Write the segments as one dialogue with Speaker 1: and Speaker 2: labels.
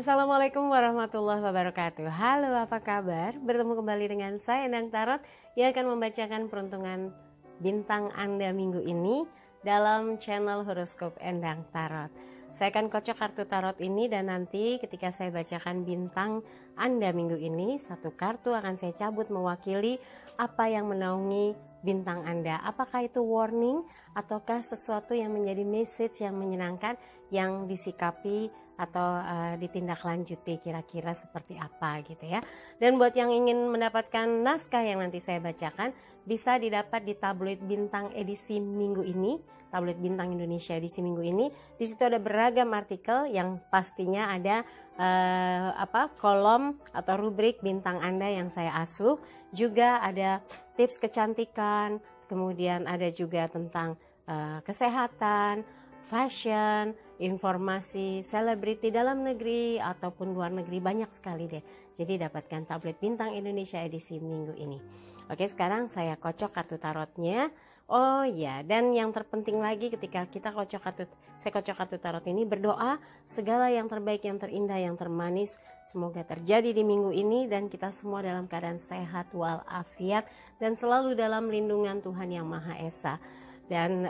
Speaker 1: Assalamualaikum warahmatullahi wabarakatuh. Halo, apa kabar? Bertemu kembali dengan saya Endang Tarot yang akan membacakan peruntungan bintang Anda minggu ini dalam channel Horoskop Endang Tarot. Saya akan kocok kartu tarot ini dan nanti ketika saya bacakan bintang Anda minggu ini, satu kartu akan saya cabut mewakili apa yang menaungi bintang Anda. Apakah itu warning ataukah sesuatu yang menjadi message yang menyenangkan yang disikapi atau ditindaklanjuti, kira-kira seperti apa gitu ya. Dan buat yang ingin mendapatkan naskah yang nanti saya bacakan, bisa didapat di tabloid bintang edisi minggu ini, tabloid bintang Indonesia edisi minggu ini. Di situ ada beragam artikel yang pastinya ada kolom atau rubrik bintang Anda yang saya asuh. Juga ada tips kecantikan, kemudian ada juga tentang kesehatan, fashion, informasi selebriti dalam negeri ataupun luar negeri, banyak sekali deh. Jadi dapatkan tablet bintang Indonesia edisi minggu ini. Oke, sekarang saya kocok kartu tarotnya. Oh ya, dan yang terpenting lagi ketika saya kocok kartu tarot ini, berdoa segala yang terbaik, yang terindah, yang termanis semoga terjadi di minggu ini dan kita semua dalam keadaan sehat walafiat dan selalu dalam lindungan Tuhan Yang Maha Esa. Dan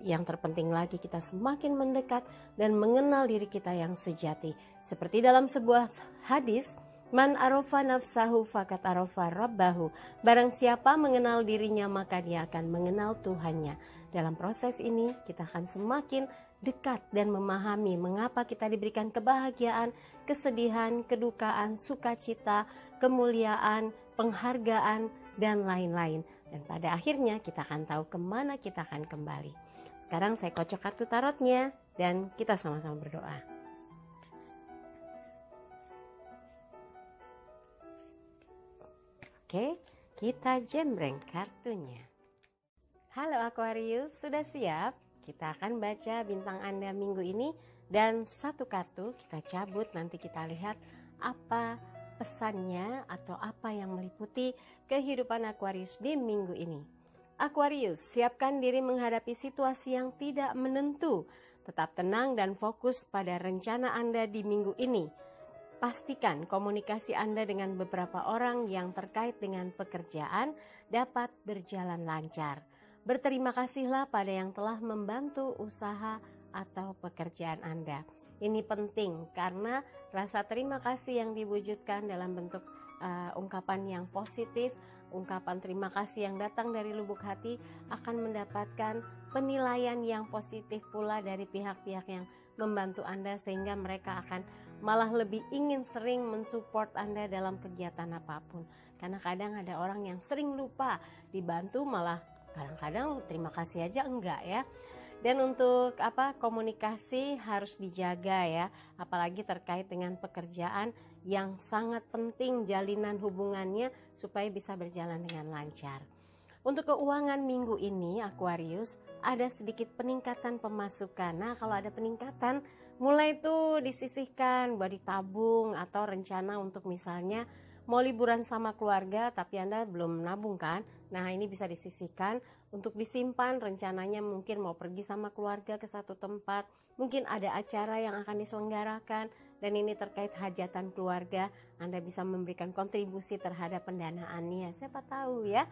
Speaker 1: yang terpenting lagi, kita semakin mendekat dan mengenal diri kita yang sejati. Seperti dalam sebuah hadis, man arofa nafsahu fakat arofa rabbahu. Barang siapa mengenal dirinya maka dia akan mengenal Tuhannya. Dalam proses ini kita akan semakin dekat dan memahami mengapa kita diberikan kebahagiaan, kesedihan, kedukaan, sukacita, kemuliaan, penghargaan, dan lain-lain. Dan pada akhirnya kita akan tahu kemana kita akan kembali. Sekarang saya kocok kartu tarotnya dan kita sama-sama berdoa. Oke, kita jembreng kartunya. Halo Aquarius, sudah siap? Kita akan baca bintang Anda minggu ini dan satu kartu kita cabut, nanti kita lihat apa pesannya atau apa yang meliputi kehidupan Aquarius di minggu ini. Aquarius, siapkan diri menghadapi situasi yang tidak menentu. Tetap tenang dan fokus pada rencana Anda di minggu ini. Pastikan komunikasi Anda dengan beberapa orang yang terkait dengan pekerjaan dapat berjalan lancar. Berterima kasihlah pada yang telah membantu usaha atau pekerjaan Anda. Ini penting karena rasa terima kasih yang diwujudkan dalam bentuk ungkapan yang positif, ungkapan terima kasih yang datang dari lubuk hati akan mendapatkan penilaian yang positif pula dari pihak-pihak yang membantu Anda, sehingga mereka akan malah lebih ingin sering mensupport Anda dalam kegiatan apapun. Karena kadang ada orang yang sering lupa dibantu, malah kadang-kadang terima kasih aja enggak ya. Dan untuk komunikasi harus dijaga ya, apalagi terkait dengan pekerjaan yang sangat penting jalinan hubungannya supaya bisa berjalan dengan lancar. Untuk keuangan minggu ini Aquarius, ada sedikit peningkatan pemasukan. Nah, kalau ada peningkatan, mulai tuh disisihkan buat ditabung atau rencana untuk misalnya mau liburan sama keluarga tapi Anda belum nabung kan? Nah, ini bisa disisihkan untuk disimpan, rencananya mungkin mau pergi sama keluarga ke satu tempat, mungkin ada acara yang akan diselenggarakan dan ini terkait hajatan keluarga, Anda bisa memberikan kontribusi terhadap pendanaannya, siapa tahu ya.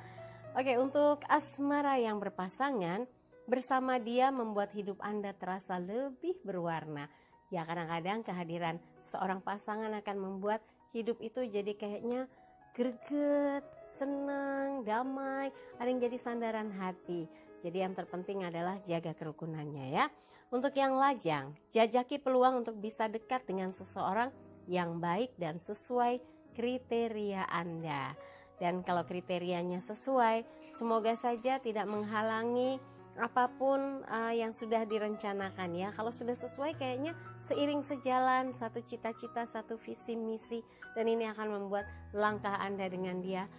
Speaker 1: Oke, untuk asmara yang berpasangan, bersama dia membuat hidup Anda terasa lebih berwarna. Ya, kadang-kadang kehadiran seorang pasangan akan membuat hidup itu jadi kayaknya greget, senang, damai, ada yang jadi sandaran hati. Jadi yang terpenting adalah jaga kerukunannya ya. Untuk yang lajang, jajaki peluang untuk bisa dekat dengan seseorang yang baik dan sesuai kriteria Anda. Dan kalau kriterianya sesuai, semoga saja tidak menghalangi apapun yang sudah direncanakan ya. Kalau sudah sesuai kayaknya seiring sejalan, satu cita-cita, satu visi misi, dan ini akan membuat langkah Anda dengan dia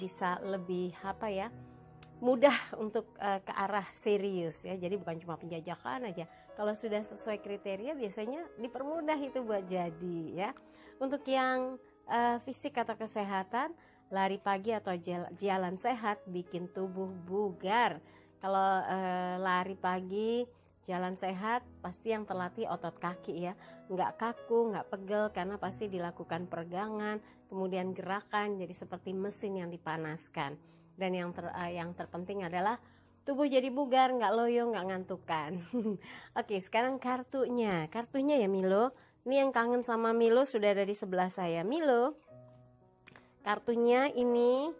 Speaker 1: bisa lebih mudah untuk ke arah serius ya. Jadi bukan cuma penjajakan aja. Kalau sudah sesuai kriteria biasanya dipermudah itu buat jadi ya. Untuk yang fisik atau kesehatan, lari pagi atau jalan sehat bikin tubuh bugar. Kalau lari pagi jalan sehat pasti yang terlatih otot kaki ya, nggak kaku, nggak pegel karena pasti dilakukan peregangan, kemudian gerakan jadi seperti mesin yang dipanaskan. Dan yang terpenting adalah tubuh jadi bugar, nggak loyo, nggak ngantukan. Oke, sekarang kartunya ya Milo. Ini yang kangen sama Milo sudah ada di sebelah saya. Milo, kartunya ini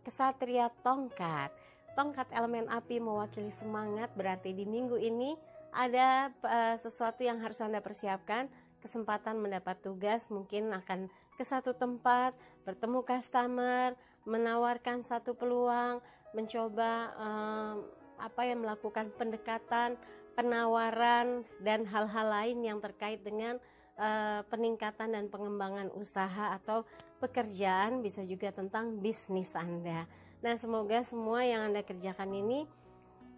Speaker 1: kesatria tongkat. Tongkat elemen api mewakili semangat, berarti di minggu ini ada sesuatu yang harus Anda persiapkan. Kesempatan mendapat tugas, mungkin akan ke satu tempat, bertemu customer, menawarkan satu peluang, mencoba melakukan pendekatan, penawaran, dan hal-hal lain yang terkait dengan peningkatan dan pengembangan usaha atau pekerjaan, bisa juga tentang bisnis Anda. Nah, semoga semua yang Anda kerjakan ini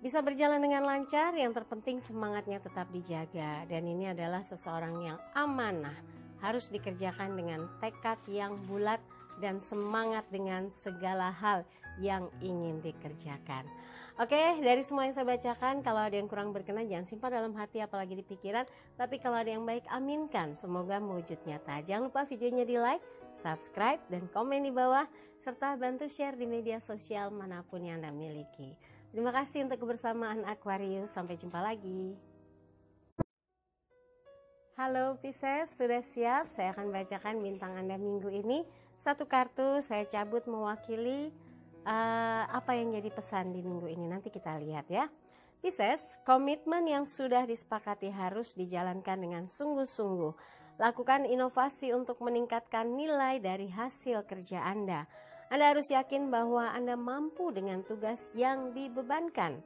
Speaker 1: bisa berjalan dengan lancar. Yang terpenting semangatnya tetap dijaga, dan ini adalah seseorang yang amanah, harus dikerjakan dengan tekad yang bulat dan semangat dengan segala hal yang ingin dikerjakan. Oke, dari semua yang saya bacakan, kalau ada yang kurang berkenan jangan simpan dalam hati apalagi di pikiran, tapi kalau ada yang baik aminkan, semoga mewujud nyata. Jangan lupa videonya di like, subscribe, dan komen di bawah, serta bantu share di media sosial manapun yang Anda miliki. Terima kasih untuk kebersamaan Aquarius, sampai jumpa lagi. Halo Pisces, sudah siap? Saya akan bacakan bintang Anda minggu ini. Satu kartu saya cabut mewakili apa yang jadi pesan di minggu ini. Nanti kita lihat ya. Pisces, komitmen yang sudah disepakati harus dijalankan dengan sungguh-sungguh. Lakukan inovasi untuk meningkatkan nilai dari hasil kerja Anda. Anda harus yakin bahwa Anda mampu dengan tugas yang dibebankan.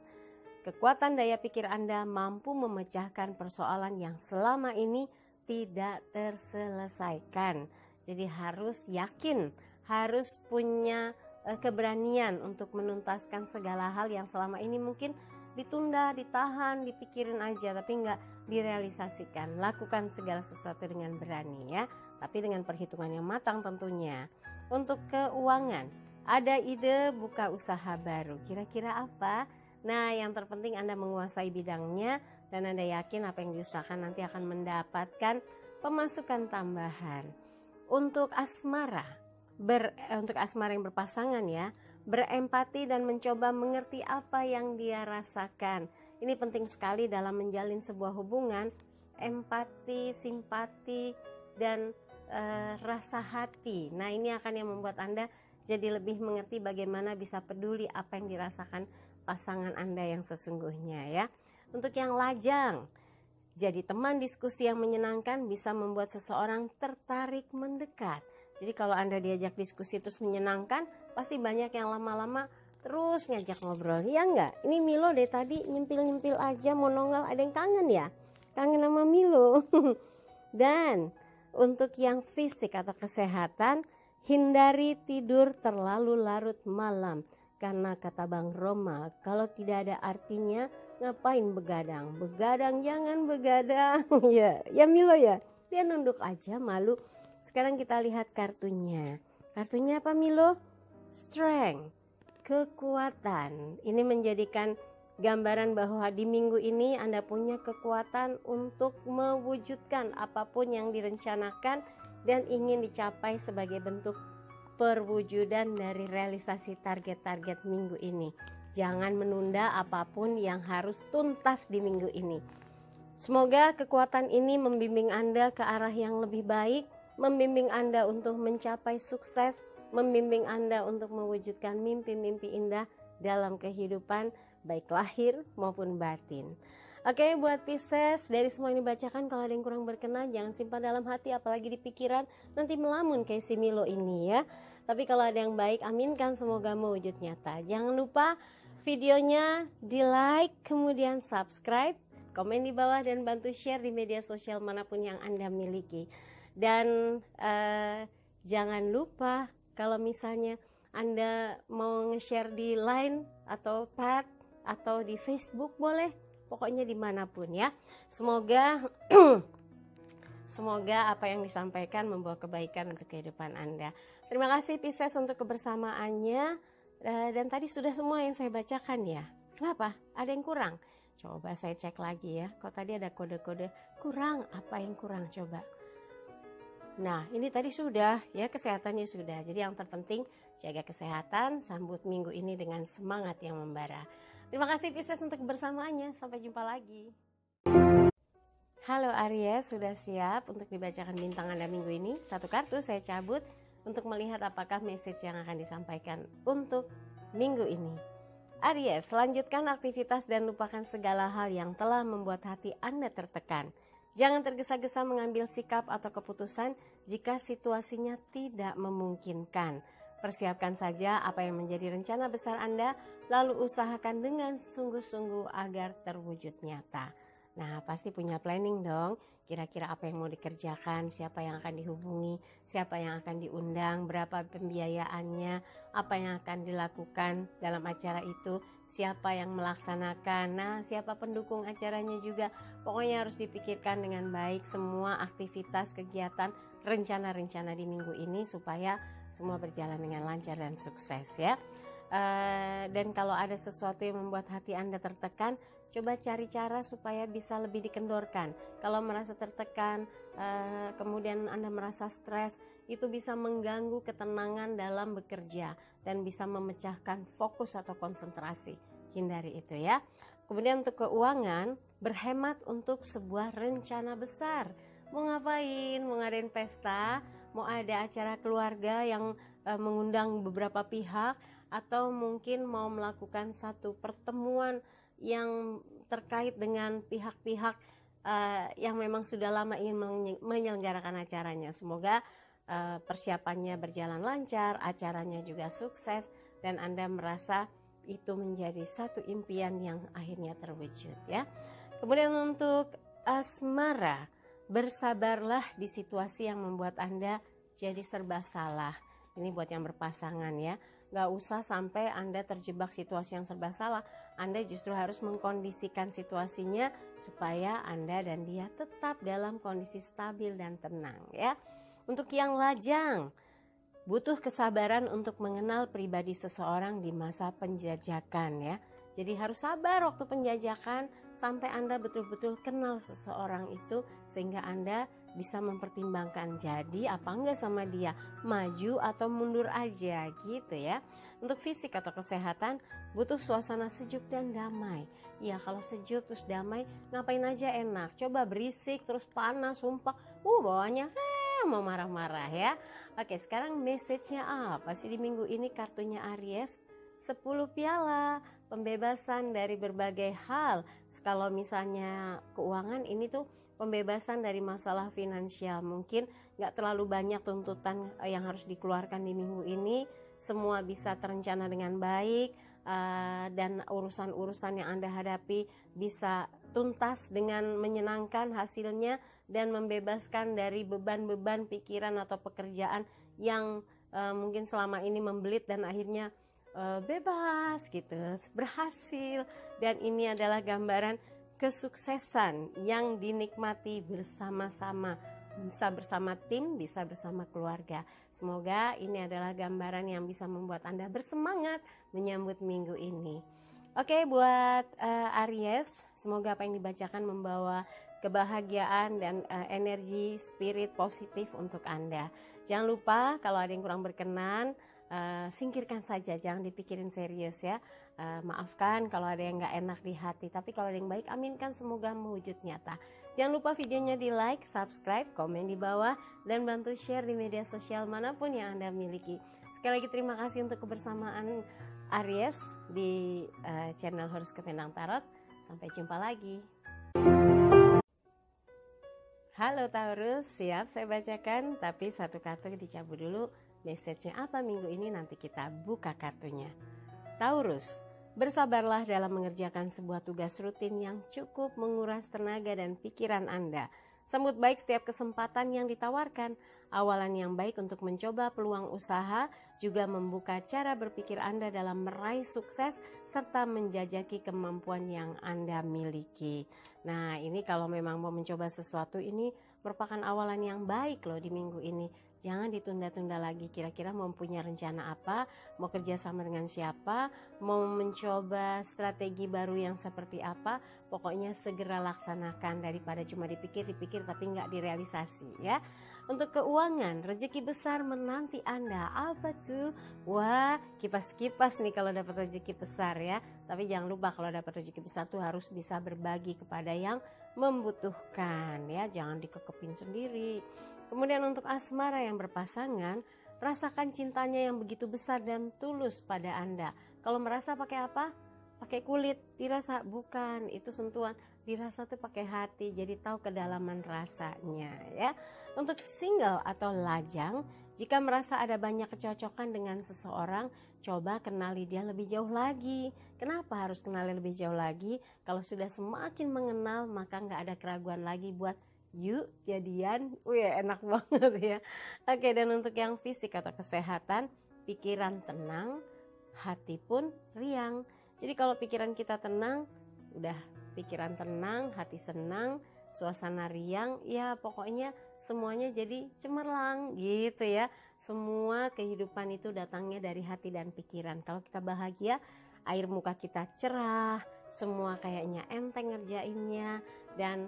Speaker 1: Kekuatan daya pikir Anda mampu memecahkan persoalan yang selama ini tidak terselesaikan. Jadi harus yakin, harus punya keberanian untuk menuntaskan segala hal yang selama ini mungkin ditunda, ditahan, dipikirin aja tapi nggak direalisasikan. Lakukan segala sesuatu dengan berani ya, tapi dengan perhitungan yang matang tentunya. Untuk keuangan, ada ide buka usaha baru, kira-kira apa? Nah, yang terpenting Anda menguasai bidangnya dan Anda yakin apa yang diusahakan nanti akan mendapatkan pemasukan tambahan. Untuk asmara, untuk asmara yang berpasangan ya, berempati dan mencoba mengerti apa yang dia rasakan. Ini penting sekali dalam menjalin sebuah hubungan. Empati, simpati, dan rasa hati. Nah, ini akan yang membuat Anda jadi lebih mengerti bagaimana bisa peduli apa yang dirasakan pasangan Anda yang sesungguhnya ya. Untuk yang lajang, jadi teman diskusi yang menyenangkan bisa membuat seseorang tertarik mendekat. Jadi kalau Anda diajak diskusi terus menyenangkan, pasti banyak yang lama-lama terus ngajak ngobrol. Ya enggak? Ini Milo dari tadi nyempil-nyempil aja mau nongol, ada yang kangen ya? Kangen sama Milo. Dan untuk yang fisik atau kesehatan, hindari tidur terlalu larut malam. Karena kata Bang Roma, kalau tidak ada artinya, ngapain begadang? Begadang jangan begadang. ya Milo ya. Dia nunduk aja malu. Sekarang kita lihat kartunya. Kartunya apa Milo? Strength, kekuatan. Ini menjadikan gambaran bahwa di minggu ini Anda punya kekuatan untuk mewujudkan apapun yang direncanakan dan ingin dicapai sebagai bentuk perwujudan dari realisasi target-target minggu ini. Jangan menunda apapun yang harus tuntas di minggu ini. Semoga kekuatan ini membimbing Anda ke arah yang lebih baik, membimbing Anda untuk mencapai sukses, membimbing Anda untuk mewujudkan mimpi-mimpi indah dalam kehidupan, baik lahir maupun batin. Oke, buat Pisces, dari semua ini bacakan, kalau ada yang kurang berkenan jangan simpan dalam hati apalagi di pikiran, nanti melamun kayak si Milo ini ya. Tapi kalau ada yang baik, aminkan semoga mewujud nyata. Jangan lupa videonya di like, kemudian subscribe, komen di bawah, dan bantu share di media sosial manapun yang Anda miliki. Dan jangan lupa kalau misalnya Anda mau nge-share di Line atau Pad atau di Facebook boleh, pokoknya dimanapun ya. Semoga apa yang disampaikan membawa kebaikan untuk kehidupan Anda. Terima kasih Pisces untuk kebersamaannya. Dan tadi sudah semua yang saya bacakan ya. Kenapa? Ada yang kurang? Coba saya cek lagi ya. Kok tadi ada kode-kode kurang? Apa yang kurang coba? Nah, ini tadi sudah ya, kesehatannya sudah. Jadi yang terpenting jaga kesehatan, sambut minggu ini dengan semangat yang membara. Terima kasih Pisces untuk kebersamaannya. Sampai jumpa lagi. Halo Aries, sudah siap untuk dibacakan bintang Anda minggu ini? Satu kartu saya cabut untuk melihat apakah message yang akan disampaikan untuk minggu ini. Aries, lanjutkan aktivitas dan lupakan segala hal yang telah membuat hati Anda tertekan. Jangan tergesa-gesa mengambil sikap atau keputusan jika situasinya tidak memungkinkan. Persiapkan saja apa yang menjadi rencana besar Anda, lalu usahakan dengan sungguh-sungguh agar terwujud nyata. Nah, pasti punya planning dong. Kira-kira apa yang mau dikerjakan, siapa yang akan dihubungi, siapa yang akan diundang, berapa pembiayaannya, apa yang akan dilakukan dalam acara itu, siapa yang melaksanakan, nah siapa pendukung acaranya juga. Pokoknya harus dipikirkan dengan baik semua aktivitas, kegiatan, rencana-rencana di minggu ini supaya semua berjalan dengan lancar dan sukses ya. Dan kalau ada sesuatu yang membuat hati Anda tertekan, coba cari cara supaya bisa lebih dikendorkan. Kalau merasa tertekan, kemudian Anda merasa stres, itu bisa mengganggu ketenangan dalam bekerja dan bisa memecahkan fokus atau konsentrasi. Hindari itu ya. Kemudian untuk keuangan, berhemat untuk sebuah rencana besar. Mau ngapain? Mau ngadain pesta? Mau ada acara keluarga yang mengundang beberapa pihak? Atau mungkin mau melakukan satu pertemuan yang terkait dengan pihak-pihak yang memang sudah lama ingin menyelenggarakan acaranya. Semoga persiapannya berjalan lancar, acaranya juga sukses, dan Anda merasa itu menjadi satu impian yang akhirnya terwujud ya. Kemudian untuk asmara, bersabarlah di situasi yang membuat Anda jadi serba salah. Ini buat yang berpasangan ya. Gak usah sampai Anda terjebak situasi yang serba salah. Anda justru harus mengkondisikan situasinya supaya Anda dan dia tetap dalam kondisi stabil dan tenang ya. Untuk yang lajang, butuh kesabaran untuk mengenal pribadi seseorang di masa penjajakan ya. Jadi harus sabar waktu penjajakan sampai Anda betul-betul kenal seseorang itu sehingga Anda bisa mempertimbangkan jadi apa enggak sama dia, maju atau mundur aja gitu ya. Untuk fisik atau kesehatan, butuh suasana sejuk dan damai. Ya kalau sejuk terus damai ngapain aja enak. Coba berisik terus panas, sumpah, bawahnya mau marah-marah ya. Oke, sekarang message-nya apa sih di minggu ini kartunya Aries? 10 piala, pembebasan dari berbagai hal. Kalau misalnya keuangan, ini tuh pembebasan dari masalah finansial. Mungkin gak terlalu banyak tuntutan yang harus dikeluarkan di minggu ini. Semua bisa terencana dengan baik, dan urusan-urusan yang Anda hadapi bisa tuntas dengan menyenangkan hasilnya dan membebaskan dari beban-beban pikiran atau pekerjaan yang mungkin selama ini membelit dan akhirnya bebas gitu, berhasil. Dan ini adalah gambaran kesuksesan yang dinikmati bersama-sama, bisa bersama tim, bisa bersama keluarga. Semoga ini adalah gambaran yang bisa membuat Anda bersemangat menyambut minggu ini. Oke, buat Aries, semoga apa yang dibacakan membawa kebahagiaan dan energi spirit positif untuk Anda. Jangan lupa kalau ada yang kurang berkenan, singkirkan saja, jangan dipikirin serius ya. Maafkan kalau ada yang gak enak di hati, tapi kalau ada yang baik, aminkan semoga mewujud nyata. Jangan lupa videonya di like, subscribe, komen di bawah, dan bantu share di media sosial manapun yang Anda miliki. Sekali lagi terima kasih untuk kebersamaan Aries di channel Horoscope Endang Tarot. Sampai jumpa lagi. Halo Taurus, siap saya bacakan, tapi satu kartu dicabut dulu. Message-nya apa minggu ini, nanti kita buka kartunya. Taurus, bersabarlah dalam mengerjakan sebuah tugas rutin yang cukup menguras tenaga dan pikiran Anda. Sambut baik setiap kesempatan yang ditawarkan. Awalan yang baik untuk mencoba peluang usaha, juga membuka cara berpikir Anda dalam meraih sukses serta menjajaki kemampuan yang Anda miliki. Nah, ini kalau memang mau mencoba sesuatu, ini merupakan awalan yang baik loh di minggu ini. jangan ditunda-tunda lagi. Kira-kira mau punya rencana apa, mau kerja sama dengan siapa, mau mencoba strategi baru yang seperti apa, pokoknya segera laksanakan daripada cuma dipikir-dipikir tapi nggak direalisasi ya. Untuk keuangan, rezeki besar menanti Anda. Apa tuh? Wah, kipas-kipas nih kalau dapat rezeki besar ya. Tapi jangan lupa kalau dapat rezeki besar tuh harus bisa berbagi kepada yang membutuhkan ya. Jangan dikekepin sendiri. Kemudian untuk asmara yang berpasangan, rasakan cintanya yang begitu besar dan tulus pada Anda. Kalau merasa pakai apa? Pakai kulit, dirasa bukan, itu sentuhan, dirasa tuh pakai hati, jadi tahu kedalaman rasanya ya. Untuk single atau lajang, jika merasa ada banyak kecocokan dengan seseorang, coba kenali dia lebih jauh lagi. Kenapa harus kenali lebih jauh lagi? Kalau sudah semakin mengenal, maka nggak ada keraguan lagi buat yuk jadian. Wih, enak banget ya. Oke, dan untuk yang fisik atau kesehatan, pikiran tenang, hati pun riang. Jadi kalau pikiran kita tenang, udah pikiran tenang, hati senang, suasana riang, ya pokoknya semuanya jadi cemerlang gitu ya. Semua kehidupan itu datangnya dari hati dan pikiran. Kalau kita bahagia, air muka kita cerah, semua kayaknya enteng ngerjainnya, dan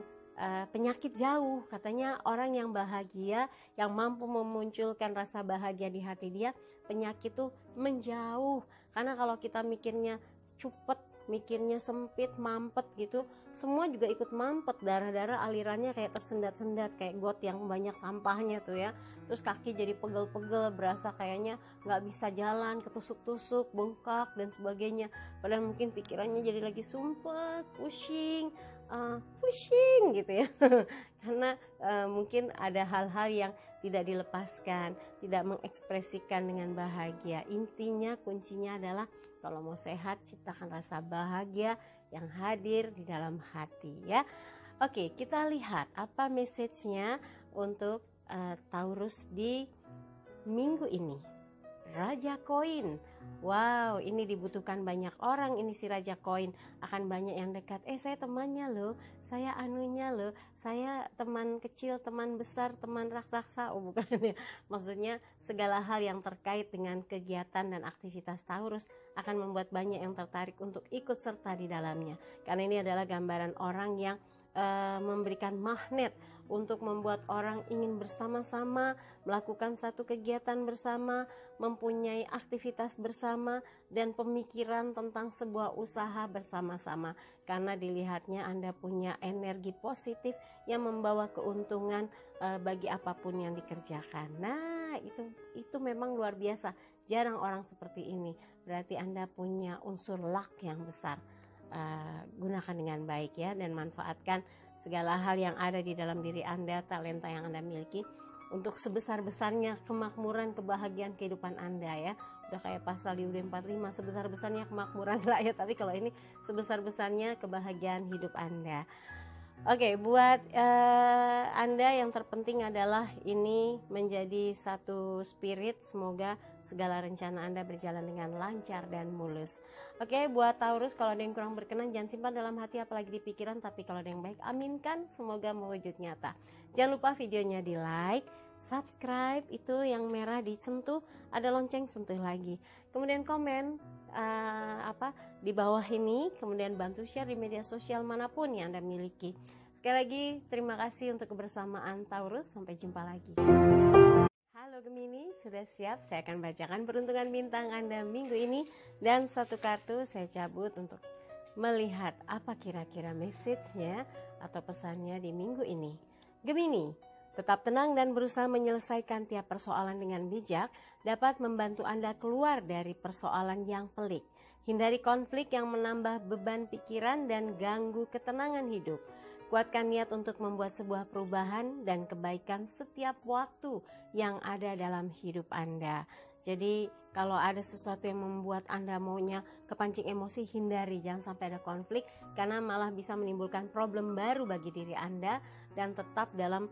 Speaker 1: penyakit jauh. Katanya orang yang bahagia, yang mampu memunculkan rasa bahagia di hati dia, penyakit tuh menjauh. Karena kalau kita mikirnya cupet, mikirnya sempit, mampet gitu, semua juga ikut mampet, darah-darah alirannya kayak tersendat-sendat, kayak got yang banyak sampahnya tuh ya. Terus kaki jadi pegel-pegel, berasa kayaknya nggak bisa jalan, ketusuk-tusuk, bengkak dan sebagainya. Padahal mungkin pikirannya jadi lagi sumpah, pusing gitu ya. Karena mungkin ada hal-hal yang tidak dilepaskan, tidak mengekspresikan dengan bahagia. Intinya, kuncinya adalah kalau mau sehat, ciptakan rasa bahagia yang hadir di dalam hati ya. Oke, kita lihat apa message-nya untuk Taurus di minggu ini. Raja Koin. Wow, ini dibutuhkan banyak orang ini si Raja Koin. Akan banyak yang dekat. Saya temannya loh, saya anunya loh, saya teman kecil, teman besar, teman raksasa. Oh bukan ya. Maksudnya segala hal yang terkait dengan kegiatan dan aktivitas Taurus akan membuat banyak yang tertarik untuk ikut serta di dalamnya. Karena ini adalah gambaran orang yang memberikan magnet untuk membuat orang ingin bersama-sama melakukan satu kegiatan bersama, mempunyai aktivitas bersama, dan pemikiran tentang sebuah usaha bersama-sama. Karena dilihatnya Anda punya energi positif yang membawa keuntungan bagi apapun yang dikerjakan. Nah, itu memang luar biasa. Jarang orang seperti ini. Berarti Anda punya unsur luck yang besar. Gunakan dengan baik ya, dan manfaatkan segala hal yang ada di dalam diri Anda, talenta yang Anda miliki untuk sebesar-besarnya kemakmuran, kebahagiaan kehidupan Anda ya. Udah kayak pasal di UUD 45, sebesar-besarnya kemakmuran rakyat, tapi kalau ini sebesar-besarnya kebahagiaan hidup Anda. Oke, buat Anda yang terpenting adalah ini menjadi satu spirit. Semoga segala rencana Anda berjalan dengan lancar dan mulus. Oke, buat Taurus, kalau ada yang kurang berkenan jangan simpan dalam hati apalagi di pikiran. Tapi kalau ada yang baik, aminkan, semoga mewujud nyata. Jangan lupa videonya di like, subscribe, itu yang merah disentuh, ada lonceng sentuh lagi. Kemudian komen di bawah ini, kemudian bantu share di media sosial manapun yang Anda miliki. Sekali lagi terima kasih untuk kebersamaan Taurus, sampai jumpa lagi. Halo Gemini, sudah siap? Saya akan bacakan peruntungan bintang Anda minggu ini, dan satu kartu saya cabut untuk melihat apa kira-kira message-nya atau pesannya di minggu ini. Gemini, tetap tenang dan berusaha menyelesaikan tiap persoalan dengan bijak dapat membantu Anda keluar dari persoalan yang pelik. Hindari konflik yang menambah beban pikiran dan ganggu ketenangan hidup. Kuatkan niat untuk membuat sebuah perubahan dan kebaikan setiap waktu yang ada dalam hidup Anda. Jadi kalau ada sesuatu yang membuat Anda maunya kepancing emosi, hindari, jangan sampai ada konflik, karena malah bisa menimbulkan problem baru bagi diri Anda. Dan tetap dalam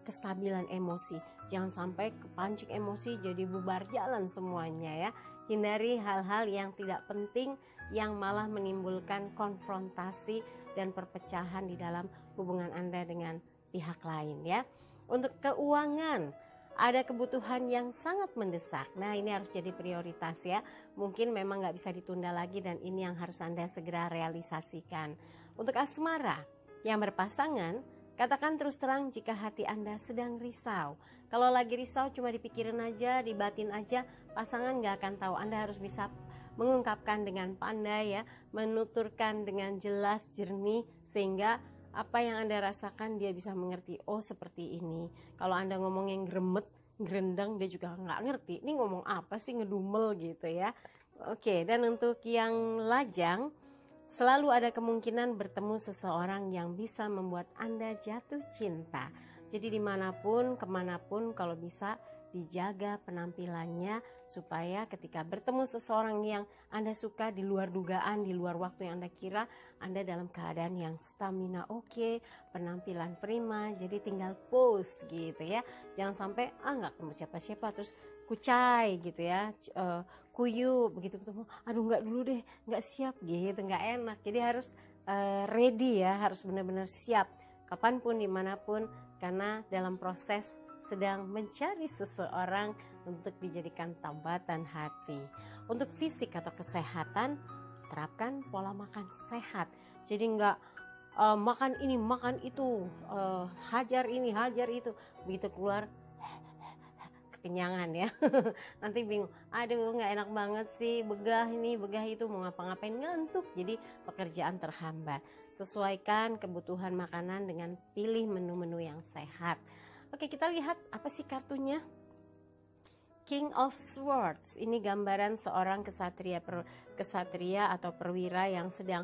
Speaker 1: kestabilan emosi, jangan sampai kepancing emosi jadi bubar jalan semuanya ya. Hindari hal-hal yang tidak penting yang malah menimbulkan konfrontasi dan perpecahan di dalam hubungan Anda dengan pihak lain ya. Untuk keuangan, ada kebutuhan yang sangat mendesak. Nah, ini harus jadi prioritas ya. Mungkin memang nggak bisa ditunda lagi dan ini yang harus Anda segera realisasikan. Untuk asmara yang berpasangan, katakan terus terang jika hati Anda sedang risau. Kalau lagi risau cuma dipikirin aja, dibatin aja, pasangan nggak akan tahu. Anda harus bisa mengungkapkan dengan pandai ya, menuturkan dengan jelas, jernih, sehingga apa yang Anda rasakan dia bisa mengerti. Oh, seperti ini. Kalau Anda ngomong yang gremet, gerendang, dia juga nggak ngerti. Ini ngomong apa sih, ngedumel gitu ya. Oke, dan untuk yang lajang, selalu ada kemungkinan bertemu seseorang yang bisa membuat Anda jatuh cinta. Jadi dimanapun, kemanapun, kalau bisa dijaga penampilannya supaya ketika bertemu seseorang yang Anda suka di luar dugaan, di luar waktu yang Anda kira, Anda dalam keadaan yang stamina oke, penampilan prima, jadi tinggal pose gitu ya. Jangan sampai nggak ketemu siapa-siapa terus kucai gitu ya, kuyup begitu ketemu, aduh nggak dulu deh, nggak siap gitu, nggak enak. Jadi harus ready ya, harus benar-benar siap kapanpun dimanapun, karena dalam proses sedang mencari seseorang untuk dijadikan tambatan hati. Untuk fisik atau kesehatan, terapkan pola makan sehat. Jadi nggak makan ini, makan itu, hajar ini, hajar itu. Begitu keluar kekenyangan ya. Nanti bingung, aduh nggak enak banget sih, begah ini, begah itu, mau ngapa-ngapain ngantuk. Jadi pekerjaan terhambat. Sesuaikan kebutuhan makanan dengan pilih menu-menu yang sehat. Oke, kita lihat apa sih kartunya. King of Swords, ini gambaran seorang kesatria atau perwira yang sedang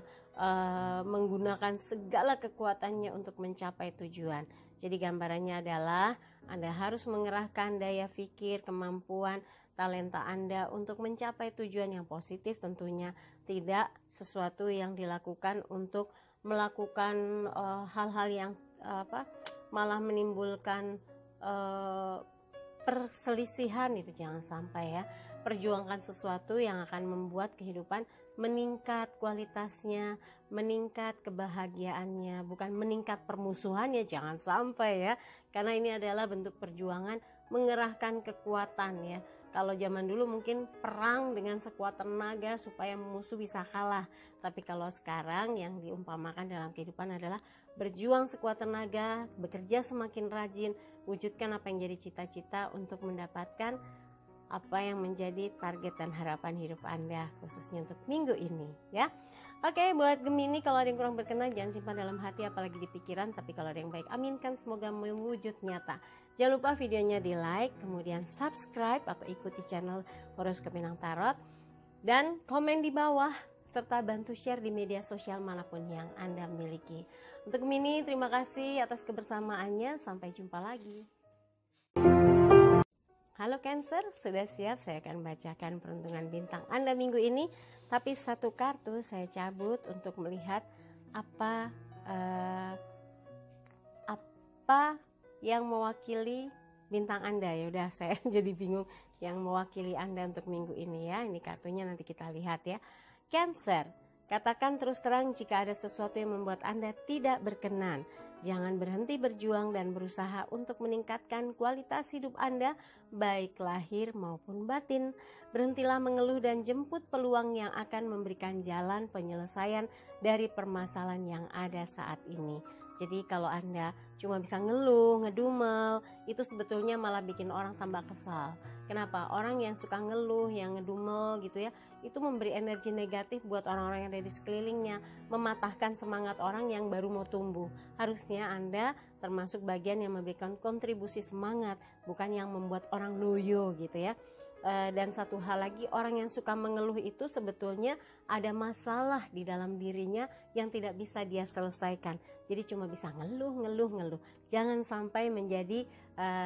Speaker 1: menggunakan segala kekuatannya untuk mencapai tujuan. Jadi gambarannya adalah Anda harus mengerahkan daya pikir, kemampuan, talenta Anda untuk mencapai tujuan yang positif tentunya. Tidak sesuatu yang dilakukan untuk melakukan hal-hal yang malah menimbulkan perselisihan, itu jangan sampai ya. Perjuangkan sesuatu yang akan membuat kehidupan meningkat kualitasnya, meningkat kebahagiaannya, bukan meningkat permusuhannya, jangan sampai ya. Karena ini adalah bentuk perjuangan mengerahkan kekuatan ya. Kalau zaman dulu mungkin perang dengan sekuat tenaga supaya musuh bisa kalah. Tapi kalau sekarang yang diumpamakan dalam kehidupan adalah berjuang sekuat tenaga, bekerja semakin rajin, wujudkan apa yang jadi cita-cita untuk mendapatkan apa yang menjadi target dan harapan hidup Anda, khususnya untuk minggu ini ya. Oke, buat Gemini, kalau ada yang kurang berkenan jangan simpan dalam hati apalagi di pikiran, tapi kalau ada yang baik aminkan, semoga mewujud nyata. Jangan lupa videonya di like, kemudian subscribe atau ikuti channel Horoskop Minang Tarot, dan komen di bawah serta bantu share di media sosial manapun yang Anda miliki. Untuk Gemini, terima kasih atas kebersamaannya, sampai jumpa lagi. Halo Cancer, sudah siap? Saya akan bacakan peruntungan bintang Anda minggu ini. Tapi satu kartu saya cabut untuk melihat apa yang mewakili bintang Anda. Ya udah, saya jadi bingung yang mewakili Anda untuk minggu ini ya. Ini kartunya nanti kita lihat ya. Cancer, katakan terus terang jika ada sesuatu yang membuat Anda tidak berkenan. Jangan berhenti berjuang dan berusaha untuk meningkatkan kualitas hidup Anda, baik lahir maupun batin. Berhentilah mengeluh dan jemput peluang yang akan memberikan jalan penyelesaian dari permasalahan yang ada saat ini. Jadi kalau Anda cuma bisa ngeluh, ngedumel, itu sebetulnya malah bikin orang tambah kesal. Kenapa? Orang yang suka ngeluh, yang ngedumel gitu ya, itu memberi energi negatif buat orang-orang yang ada di sekelilingnya, mematahkan semangat orang yang baru mau tumbuh. Harusnya Anda termasuk bagian yang memberikan kontribusi semangat, bukan yang membuat orang loyo gitu ya. Dan satu hal lagi, orang yang suka mengeluh itu sebetulnya ada masalah di dalam dirinya yang tidak bisa dia selesaikan. Jadi cuma bisa ngeluh. Jangan sampai menjadi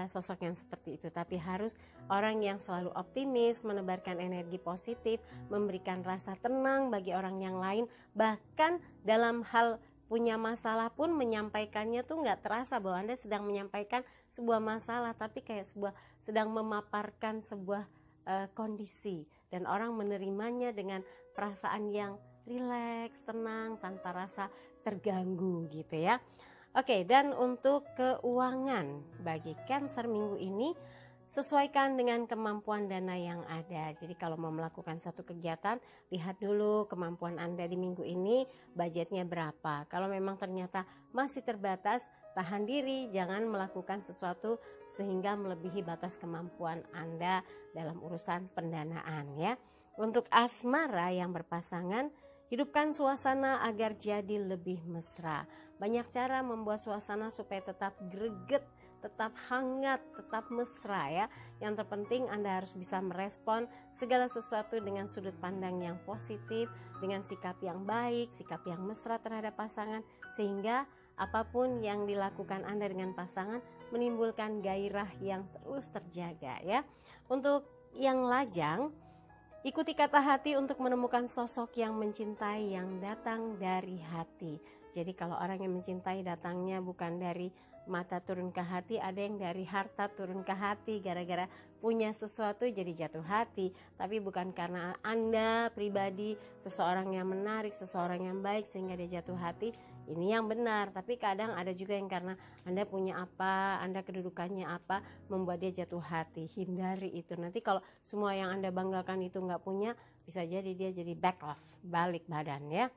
Speaker 1: sosok yang seperti itu, tapi harus orang yang selalu optimis, menebarkan energi positif, memberikan rasa tenang bagi orang yang lain. Bahkan dalam hal punya masalah pun menyampaikannya tuh nggak terasa bahwa Anda sedang menyampaikan sebuah masalah, tapi kayak sedang memaparkan sebuah kondisi, dan orang menerimanya dengan perasaan yang rileks, tenang, tanpa rasa terganggu gitu ya. Oke, dan untuk keuangan bagi Cancer minggu ini, sesuaikan dengan kemampuan dana yang ada. Jadi kalau mau melakukan satu kegiatan, lihat dulu kemampuan Anda di minggu ini, budgetnya berapa. Kalau memang ternyata masih terbatas, tahan diri, jangan melakukan sesuatu sehingga melebihi batas kemampuan Anda dalam urusan pendanaan ya. Untuk asmara yang berpasangan, hidupkan suasana agar jadi lebih mesra. Banyak cara membuat suasana supaya tetap greget, tetap hangat, tetap mesra ya. Yang terpenting Anda harus bisa merespon segala sesuatu dengan sudut pandang yang positif, dengan sikap yang baik, sikap yang mesra terhadap pasangan, sehingga apapun yang dilakukan Anda dengan pasangan menimbulkan gairah yang terus terjaga ya. Untuk yang lajang, ikuti kata hati untuk menemukan sosok yang mencintai yang datang dari hati. Jadi kalau orang yang mencintai datangnya bukan dari mata turun ke hati, ada yang dari harta turun ke hati gara-gara punya sesuatu jadi jatuh hati, tapi bukan karena Anda pribadi seseorang yang menarik, seseorang yang baik sehingga dia jatuh hati. Ini yang benar, tapi kadang ada juga yang karena Anda punya apa, Anda kedudukannya apa, membuat dia jatuh hati. Hindari itu. Nanti kalau semua yang Anda banggakan itu nggak punya, bisa jadi dia jadi back off, balik badan ya.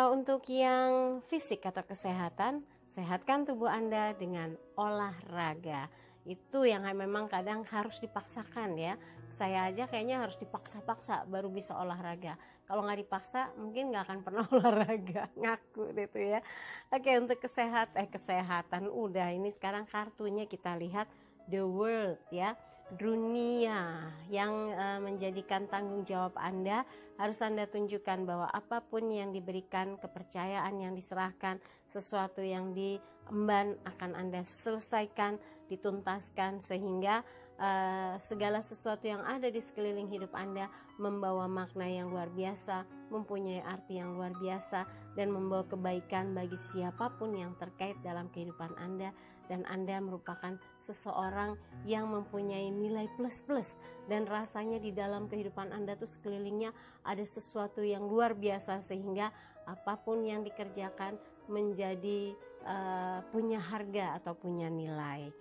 Speaker 1: Untuk yang fisik atau kesehatan, sehatkan tubuh Anda dengan olahraga. Itu yang memang kadang harus dipaksakan ya. Saya aja kayaknya harus dipaksa-paksa baru bisa olahraga. Kalau nggak dipaksa mungkin nggak akan pernah olahraga, ngaku gitu ya. Oke, untuk kesehatan udah, ini sekarang kartunya kita lihat the world ya, dunia yang menjadikan tanggung jawab Anda. Harus Anda tunjukkan bahwa apapun yang diberikan, kepercayaan yang diserahkan, sesuatu yang diemban akan Anda selesaikan, dituntaskan, sehingga segala sesuatu yang ada di sekeliling hidup Anda membawa makna yang luar biasa, mempunyai arti yang luar biasa, dan membawa kebaikan bagi siapapun yang terkait dalam kehidupan Anda. Dan Anda merupakan seseorang yang mempunyai nilai plus-plus, dan rasanya di dalam kehidupan Anda tuh sekelilingnya ada sesuatu yang luar biasa, sehingga apapun yang dikerjakan menjadi punya harga atau punya nilai.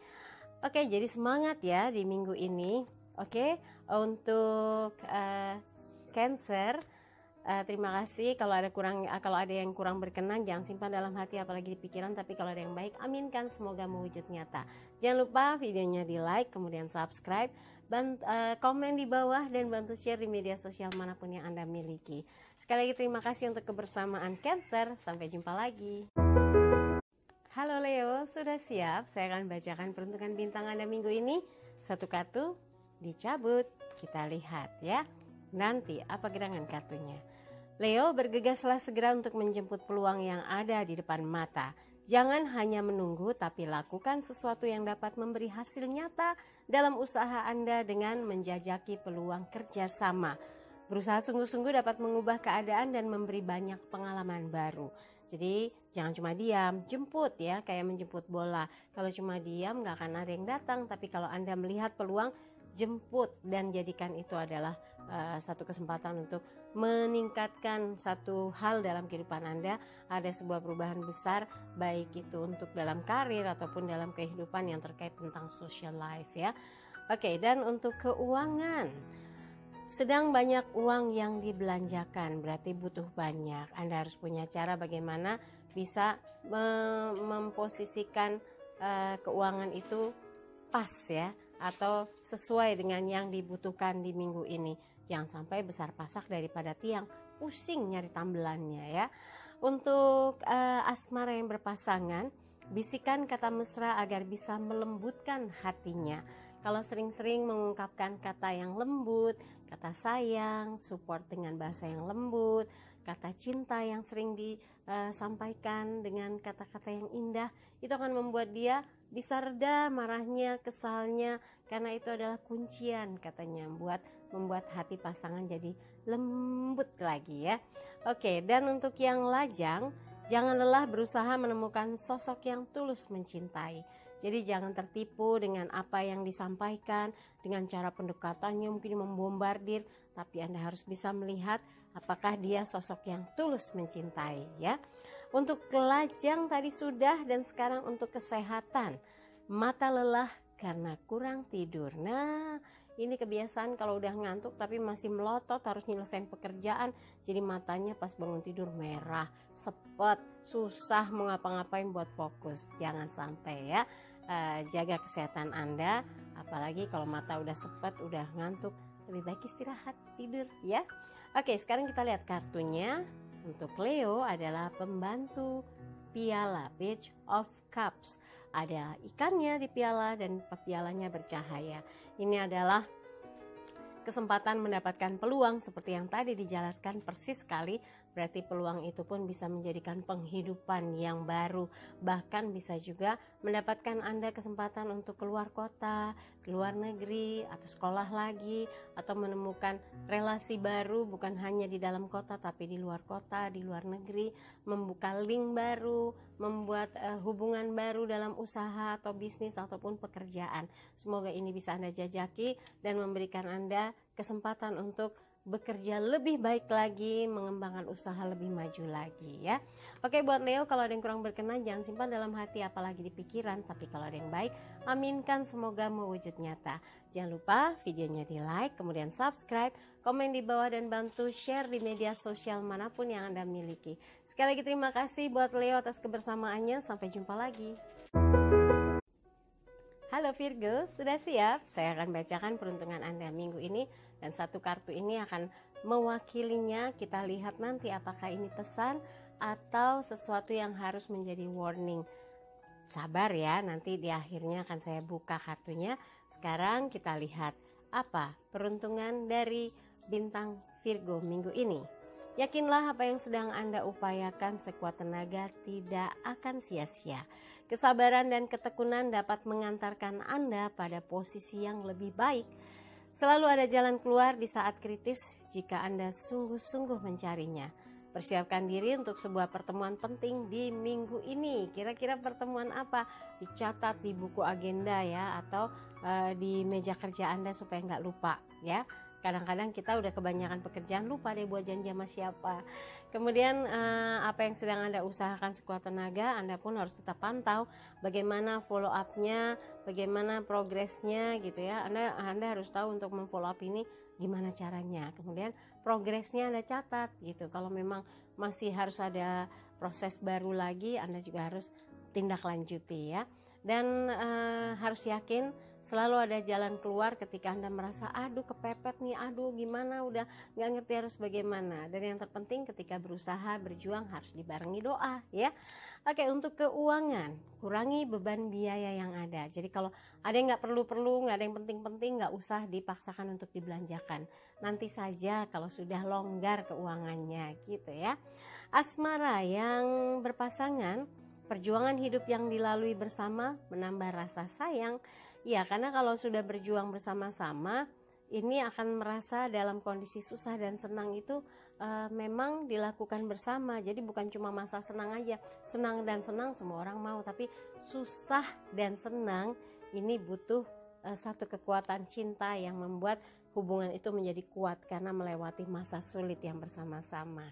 Speaker 1: Oke, jadi semangat ya di minggu ini. Oke, untuk Cancer, terima kasih. Kalau ada yang kurang berkenan, jangan simpan dalam hati apalagi di pikiran, tapi kalau ada yang baik, aminkan, semoga mewujud nyata. Jangan lupa videonya di like, kemudian subscribe, komen di bawah, dan bantu share di media sosial manapun yang Anda miliki. Sekali lagi terima kasih untuk kebersamaan Cancer. Sampai jumpa lagi. Halo Leo, sudah siap? Saya akan bacakan peruntukan bintang Anda minggu ini. Satu kartu dicabut, kita lihat ya. Nanti apa gerangan kartunya. Leo, bergegaslah segera untuk menjemput peluang yang ada di depan mata. Jangan hanya menunggu, tapi lakukan sesuatu yang dapat memberi hasil nyata dalam usaha Anda dengan menjajaki peluang kerjasama. Berusaha sungguh-sungguh dapat mengubah keadaan dan memberi banyak pengalaman baru. Jadi jangan cuma diam, jemput ya, kayak menjemput bola. Kalau cuma diam nggak akan ada yang datang, tapi kalau Anda melihat peluang, jemput dan jadikan itu adalah satu kesempatan untuk meningkatkan satu hal dalam kehidupan Anda. Ada sebuah perubahan besar, baik itu untuk dalam karir ataupun dalam kehidupan yang terkait tentang social life ya. Oke, dan untuk keuangan, sedang banyak uang yang dibelanjakan, berarti butuh banyak. Anda harus punya cara bagaimana bisa memposisikan keuangan itu pas ya, atau sesuai dengan yang dibutuhkan di minggu ini. Jangan sampai besar pasak daripada tiang, pusing nyari tambelannya ya. Untuk asmara yang berpasangan, bisikan kata mesra agar bisa melembutkan hatinya. Kalau sering-sering mengungkapkan kata yang lembut, kata sayang, support dengan bahasa yang lembut, kata cinta yang sering disampaikan dengan kata-kata yang indah, itu akan membuat dia bisa reda marahnya, kesalnya, karena itu adalah kuncian katanya membuat hati pasangan jadi lembut lagi ya. Oke, dan untuk yang lajang, jangan lelah berusaha menemukan sosok yang tulus mencintai. Jadi jangan tertipu dengan apa yang disampaikan, dengan cara pendekatannya mungkin membombardir, tapi Anda harus bisa melihat apakah dia sosok yang tulus mencintai ya. Untuk lajang tadi sudah, dan sekarang untuk kesehatan. Mata lelah, karena kurang tidur. Nah, ini kebiasaan kalau udah ngantuk tapi masih melotot harus nyelesain pekerjaan, jadi matanya pas bangun tidur merah, sepet, susah mau ngapa-ngapain buat fokus. Jangan sampai ya. Jaga kesehatan Anda, apalagi kalau mata udah sepet, udah ngantuk, lebih baik istirahat, tidur ya. Oke, sekarang kita lihat kartunya. Untuk Leo adalah pembantu piala, Page of Cups. Ada ikannya di piala dan pialanya bercahaya. Ini adalah kesempatan mendapatkan peluang seperti yang tadi dijelaskan persis sekali. Berarti peluang itu pun bisa menjadikan penghidupan yang baru. Bahkan bisa juga mendapatkan Anda kesempatan untuk keluar kota, keluar negeri, atau sekolah lagi, atau menemukan relasi baru bukan hanya di dalam kota tapi di luar kota, di luar negeri, membuka link baru, membuat hubungan baru dalam usaha atau bisnis ataupun pekerjaan. Semoga ini bisa Anda jajaki dan memberikan Anda kesempatan untuk bekerja lebih baik lagi, mengembangkan usaha lebih maju lagi ya. Oke, buat Leo, kalau ada yang kurang berkenan jangan simpan dalam hati apalagi di pikiran, tapi kalau ada yang baik aminkan, semoga mewujud nyata. Jangan lupa videonya di like, kemudian subscribe, komen di bawah dan bantu share di media sosial manapun yang Anda miliki. Sekali lagi terima kasih buat Leo atas kebersamaannya, sampai jumpa lagi. Halo Virgo, sudah siap? Saya akan bacakan peruntungan Anda minggu ini dan satu kartu ini akan mewakilinya. Kita lihat nanti apakah ini pesan atau sesuatu yang harus menjadi warning. Sabar ya, nanti di akhirnya akan saya buka kartunya. Sekarang kita lihat apa peruntungan dari bintang Virgo minggu ini. Yakinlah apa yang sedang Anda upayakan sekuat tenaga tidak akan sia-sia. Kesabaran dan ketekunan dapat mengantarkan Anda pada posisi yang lebih baik. Selalu ada jalan keluar di saat kritis jika Anda sungguh-sungguh mencarinya. Persiapkan diri untuk sebuah pertemuan penting di minggu ini. Kira-kira pertemuan apa? Dicatat di buku agenda ya, atau di meja kerja Anda supaya nggak lupa ya. Kadang-kadang kita udah kebanyakan pekerjaan, lupa deh buat janji sama siapa. Kemudian apa yang sedang Anda usahakan sekuat tenaga, Anda pun harus tetap pantau bagaimana follow up-nya, bagaimana progresnya gitu ya. Anda harus tahu untuk memfollow up ini gimana caranya. Kemudian progresnya Anda catat gitu. Kalau memang masih harus ada proses baru lagi, Anda juga harus tindak lanjuti ya. Dan harus yakin selalu ada jalan keluar ketika Anda merasa aduh kepepet nih, aduh gimana, udah gak ngerti harus bagaimana. Dan yang terpenting ketika berusaha, berjuang harus dibarengi doa ya. Oke, untuk keuangan, kurangi beban biaya yang ada. Jadi kalau ada yang gak perlu-perlu, gak ada yang penting-penting, gak usah dipaksakan untuk dibelanjakan. Nanti saja kalau sudah longgar keuangannya gitu ya. Asmara yang berpasangan, perjuangan hidup yang dilalui bersama menambah rasa sayang. Ya, karena kalau sudah berjuang bersama-sama, ini akan merasa dalam kondisi susah dan senang itu memang dilakukan bersama. Jadi bukan cuma masa senang aja. Senang dan senang semua orang mau, tapi susah dan senang ini butuh satu kekuatan cinta yang membuat hubungan itu menjadi kuat karena melewati masa sulit yang bersama-sama.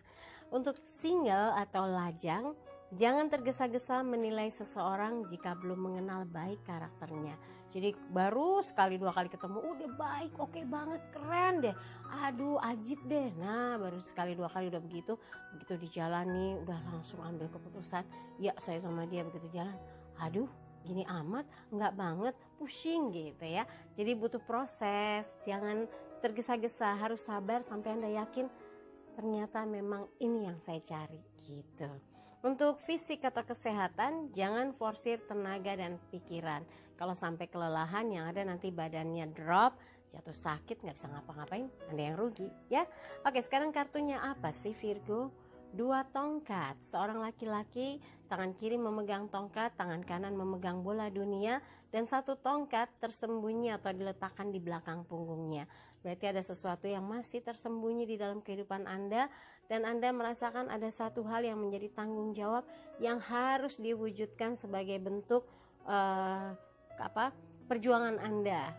Speaker 1: Untuk single atau lajang, jangan tergesa-gesa menilai seseorang jika belum mengenal baik karakternya. Jadi baru sekali dua kali ketemu udah baik, oke banget, keren deh, aduh ajib deh. Nah baru sekali dua kali udah begitu dijalani udah langsung ambil keputusan, ya saya sama dia. Begitu jalan, aduh gini amat, enggak banget, pusing gitu ya. Jadi butuh proses, jangan tergesa-gesa, harus sabar sampai Anda yakin ternyata memang ini yang saya cari gitu. Untuk fisik atau kesehatan, jangan forsir tenaga dan pikiran. Kalau sampai kelelahan, yang ada nanti badannya drop, jatuh sakit, nggak bisa ngapa-ngapain, Anda yang rugi ya. Oke, sekarang kartunya apa sih Virgo? 2 tongkat. Seorang laki-laki, tangan kiri memegang tongkat, tangan kanan memegang bola dunia, dan 1 tongkat tersembunyi atau diletakkan di belakang punggungnya. Berarti ada sesuatu yang masih tersembunyi di dalam kehidupan Anda, dan Anda merasakan ada satu hal yang menjadi tanggung jawab yang harus diwujudkan sebagai bentuk perjuangan Anda,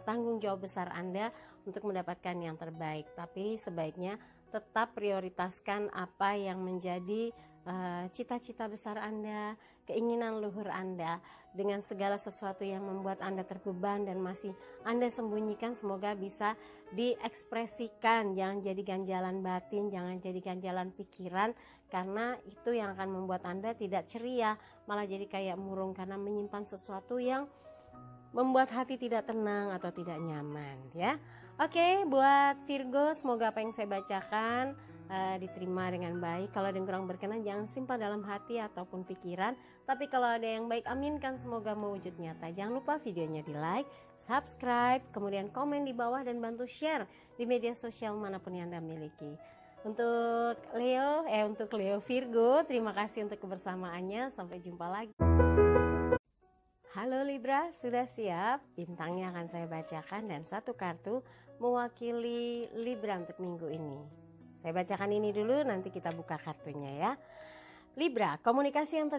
Speaker 1: tanggung jawab besar Anda untuk mendapatkan yang terbaik. Tapi sebaiknya tetap prioritaskan apa yang menjadi cita-cita besar Anda, keinginan luhur Anda. Dengan segala sesuatu yang membuat Anda terbeban dan masih Anda sembunyikan, semoga bisa diekspresikan. Jangan jadi ganjalan batin, jangan jadi ganjalan pikiran, karena itu yang akan membuat Anda tidak ceria, malah jadi kayak murung karena menyimpan sesuatu yang membuat hati tidak tenang atau tidak nyaman, ya. Oke, buat Virgo, semoga apa yang saya bacakan diterima dengan baik. Kalau ada yang kurang berkenan, jangan simpan dalam hati ataupun pikiran. Tapi kalau ada yang baik, aminkan, semoga mewujud nyata. Jangan lupa videonya di like, subscribe, kemudian komen di bawah dan bantu share di media sosial manapun yang Anda miliki. Untuk Leo Virgo, terima kasih untuk kebersamaannya. Sampai jumpa lagi. Halo Libra, sudah siap? Bintangnya akan saya bacakan dan satu kartu mewakili Libra untuk minggu ini. Saya bacakan ini dulu, nanti kita buka kartunya ya. Libra, komunikasi yang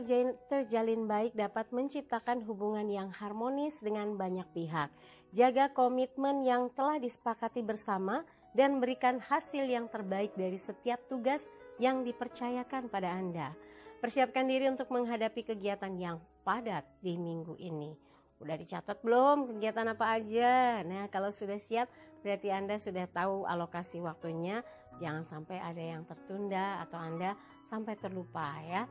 Speaker 1: terjalin baik dapat menciptakan hubungan yang harmonis dengan banyak pihak. Jaga komitmen yang telah disepakati bersama dan berikan hasil yang terbaik dari setiap tugas yang dipercayakan pada Anda. Persiapkan diri untuk menghadapi kegiatan yang padat di minggu ini. Udah dicatat belum kegiatan apa aja? Nah, kalau sudah siap berarti Anda sudah tahu alokasi waktunya. Jangan sampai ada yang tertunda atau Anda sampai terlupa ya.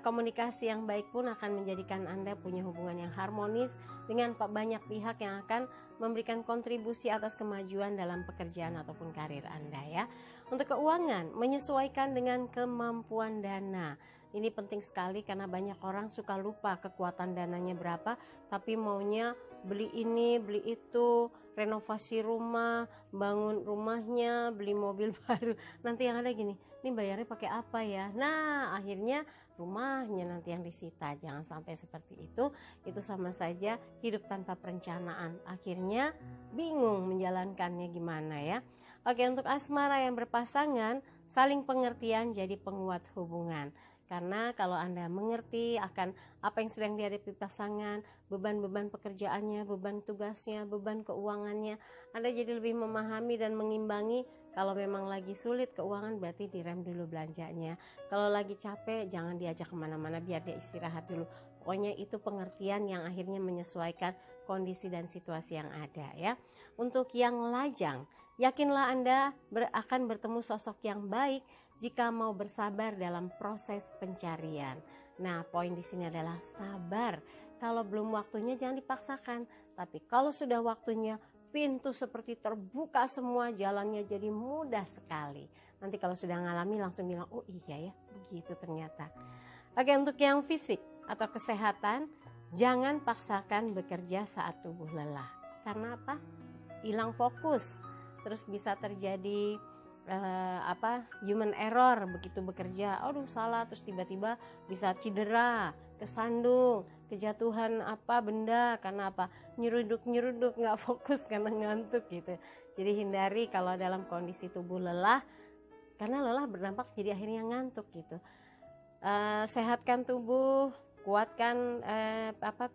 Speaker 1: Komunikasi yang baik pun akan menjadikan Anda punya hubungan yang harmonis dengan banyak pihak yang akan memberikan kontribusi atas kemajuan dalam pekerjaan ataupun karir Anda ya. Untuk keuangan, menyesuaikan dengan kemampuan dana. Ini penting sekali karena banyak orang suka lupa kekuatan dananya berapa, tapi maunya beli ini, beli itu, renovasi rumah, bangun rumahnya, beli mobil baru. Nanti yang ada gini, ini bayarnya pakai apa ya? Nah, akhirnya rumahnya nanti yang disita. Jangan sampai seperti itu. Itu sama saja hidup tanpa perencanaan. Akhirnya bingung menjalankannya gimana ya. Oke, untuk asmara yang berpasangan, saling pengertian jadi penguat hubungan. Karena kalau Anda mengerti akan apa yang sedang dihadapi pasangan, beban-beban pekerjaannya, beban tugasnya, beban keuangannya, Anda jadi lebih memahami dan mengimbangi. Kalau memang lagi sulit keuangan, berarti direm dulu belanjanya. Kalau lagi capek, jangan diajak kemana-mana, biar dia istirahat dulu. Pokoknya itu pengertian yang akhirnya menyesuaikan kondisi dan situasi yang ada ya. Untuk yang lajang, yakinlah Anda akan bertemu sosok yang baik jika mau bersabar dalam proses pencarian. Nah, poin di sini adalah sabar. Kalau belum waktunya jangan dipaksakan, tapi kalau sudah waktunya, pintu seperti terbuka semua, jalannya jadi mudah sekali. Nanti kalau sudah ngalami langsung bilang, oh iya ya, begitu ternyata. Oke, untuk yang fisik atau kesehatan, jangan paksakan bekerja saat tubuh lelah. Karena apa? Hilang fokus. Terus bisa terjadi human error begitu bekerja. Aduh salah, terus tiba-tiba bisa cedera, kesandung, kejatuhan benda karena nyeruduk nggak fokus karena ngantuk gitu. Jadi hindari kalau dalam kondisi tubuh lelah, karena lelah berdampak jadi akhirnya ngantuk gitu. Sehatkan tubuh, kuatkan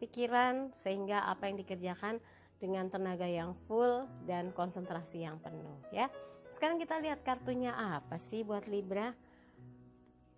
Speaker 1: pikiran sehingga apa yang dikerjakan dengan tenaga yang full dan konsentrasi yang penuh ya. Sekarang kita lihat kartunya apa sih buat Libra.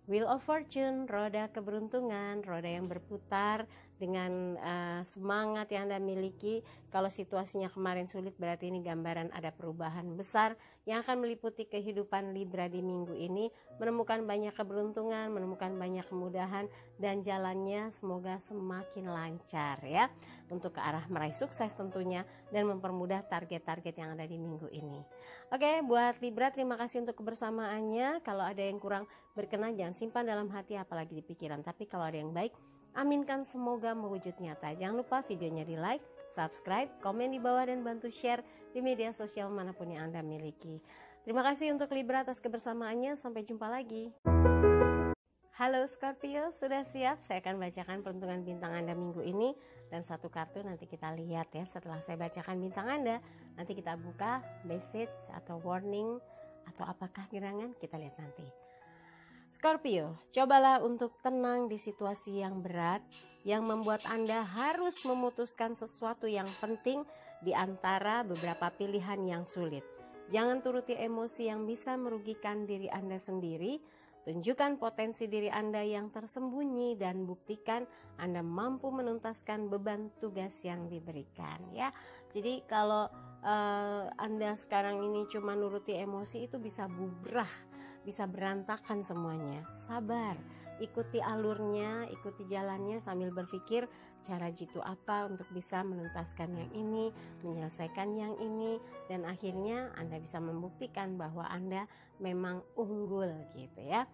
Speaker 1: Wheel of Fortune, roda keberuntungan, roda yang berputar dengan semangat yang Anda miliki. Kalau situasinya kemarin sulit, berarti ini gambaran ada perubahan besar yang akan meliputi kehidupan Libra di minggu ini. Menemukan banyak keberuntungan, menemukan banyak kemudahan, dan jalannya semoga semakin lancar ya. Untuk ke arah meraih sukses tentunya, dan mempermudah target-target yang ada di minggu ini. Oke, buat Libra terima kasih untuk kebersamaannya. Kalau ada yang kurang berkenan, jangan simpan dalam hati apalagi di pikiran. Tapi kalau ada yang baik, aminkan, semoga mewujud nyata. Jangan lupa videonya di like, subscribe, komen di bawah, dan bantu share di media sosial manapun yang Anda miliki. Terima kasih untuk Libra atas kebersamaannya. Sampai jumpa lagi. Halo Scorpio, sudah siap? Saya akan bacakan peruntungan bintang Anda minggu ini. Dan satu kartu nanti kita lihat ya. Setelah saya bacakan bintang Anda, nanti kita buka message atau warning atau apakah gerangan, kita lihat nanti. Scorpio, cobalah untuk tenang di situasi yang berat yang membuat Anda harus memutuskan sesuatu yang penting di antara beberapa pilihan yang sulit. Jangan turuti emosi yang bisa merugikan diri Anda sendiri. Tunjukkan potensi diri Anda yang tersembunyi dan buktikan Anda mampu menuntaskan beban tugas yang diberikan ya. Jadi kalau Anda sekarang ini cuma nuruti emosi, itu bisa bubrah, bisa berantakan semuanya. Sabar, ikuti alurnya, ikuti jalannya sambil berpikir cara jitu apa untuk bisa menuntaskan yang ini, menyelesaikan yang ini, dan akhirnya Anda bisa membuktikan bahwa Anda memang unggul gitu ya.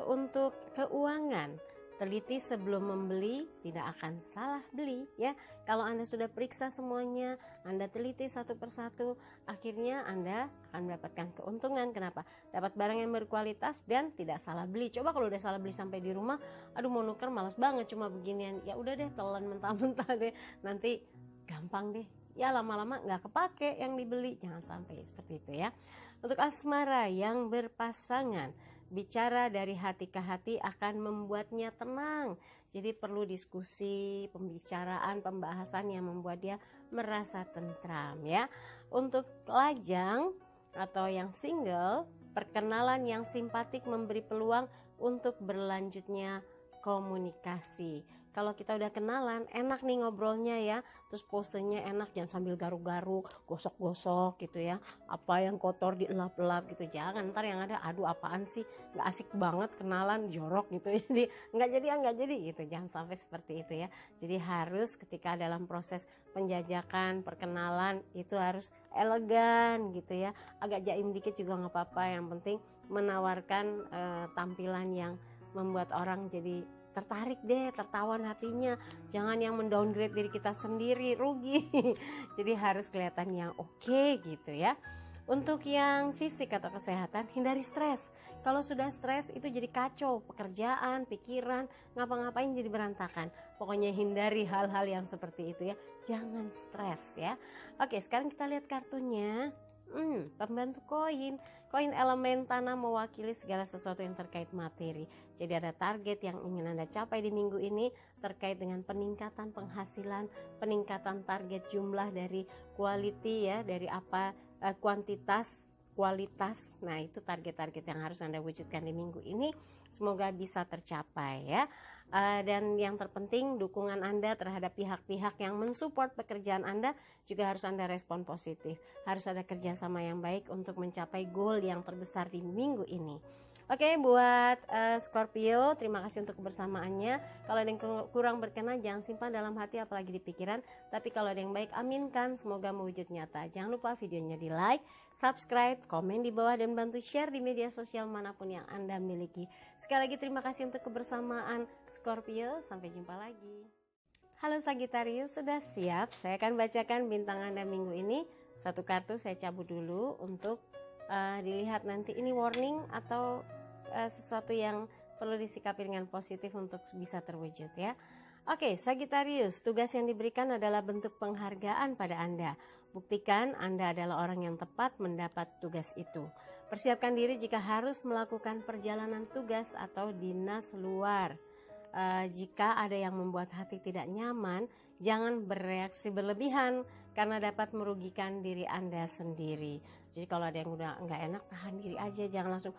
Speaker 1: Untuk keuangan, teliti sebelum membeli, tidak akan salah beli ya. Kalau Anda sudah periksa semuanya, Anda teliti satu persatu, akhirnya Anda akan mendapatkan keuntungan. Kenapa? Dapat barang yang berkualitas dan tidak salah beli. Coba kalau udah salah beli sampai di rumah, aduh mau nuker malas banget cuma beginian. Ya udah deh, telan mentah-mentah deh. Nanti gampang deh. Ya lama-lama nggak kepake yang dibeli. Jangan sampai seperti itu ya. Untuk asmara yang berpasangan, bicara dari hati ke hati akan membuatnya tenang. Jadi perlu diskusi, pembicaraan, pembahasan yang membuat dia merasa tentram ya. Untuk lajang atau yang single, perkenalan yang simpatik memberi peluang untuk berlanjutnya komunikasi. Kalau kita udah kenalan, enak nih ngobrolnya ya. Terus posenya enak, jangan sambil garuk-garuk, gosok-gosok gitu ya. Apa yang kotor dielap-elap gitu. Jangan, ntar yang ada aduh apaan sih, gak asik banget kenalan, jorok gitu. Jadi nggak jadi gitu. Jangan sampai seperti itu ya. Jadi harus ketika dalam proses penjajakan, perkenalan itu harus elegan gitu ya. Agak jaim dikit juga nggak apa-apa. Yang penting menawarkan tampilan yang membuat orang jadi tertarik deh, tertawan hatinya. Jangan yang mendowngrade diri kita sendiri, rugi. Jadi harus kelihatan yang oke gitu ya. Untuk yang fisik atau kesehatan, hindari stres. Kalau sudah stres itu jadi kacau, pekerjaan, pikiran, ngapa-ngapain jadi berantakan. Pokoknya hindari hal-hal yang seperti itu ya. Jangan stres ya. Oke, sekarang kita lihat kartunya. Pembantu koin elemen tanah mewakili segala sesuatu yang terkait materi. Jadi ada target yang ingin Anda capai di minggu ini terkait dengan peningkatan penghasilan, peningkatan target jumlah dari quality ya, dari apa kuantitas, kualitas. Nah itu target-target yang harus Anda wujudkan di minggu ini. Semoga bisa tercapai ya. Dan yang terpenting dukungan Anda terhadap pihak-pihak yang mensupport pekerjaan Anda juga harus Anda respon positif. Harus ada kerjasama yang baik untuk mencapai goal yang terbesar di minggu ini. Oke, buat Scorpio, terima kasih untuk kebersamaannya. Kalau ada yang kurang berkenan, jangan simpan dalam hati apalagi di pikiran. Tapi kalau ada yang baik, aminkan, semoga mewujud nyata. Jangan lupa videonya di like, subscribe, komen di bawah, dan bantu share di media sosial manapun yang Anda miliki. Sekali lagi terima kasih untuk kebersamaan Scorpio, sampai jumpa lagi. Halo Sagittarius, sudah siap? Saya akan bacakan bintang Anda minggu ini. Satu kartu saya cabut dulu untuk dilihat nanti ini warning atau sesuatu yang perlu disikapi dengan positif untuk bisa terwujud ya. Oke, Sagittarius, tugas yang diberikan adalah bentuk penghargaan pada Anda. Buktikan Anda adalah orang yang tepat mendapat tugas itu. Persiapkan diri jika harus melakukan perjalanan tugas atau dinas luar. Jika ada yang membuat hati tidak nyaman, jangan bereaksi berlebihan karena dapat merugikan diri Anda sendiri. Jadi kalau ada yang udah nggak enak, tahan diri aja, jangan langsung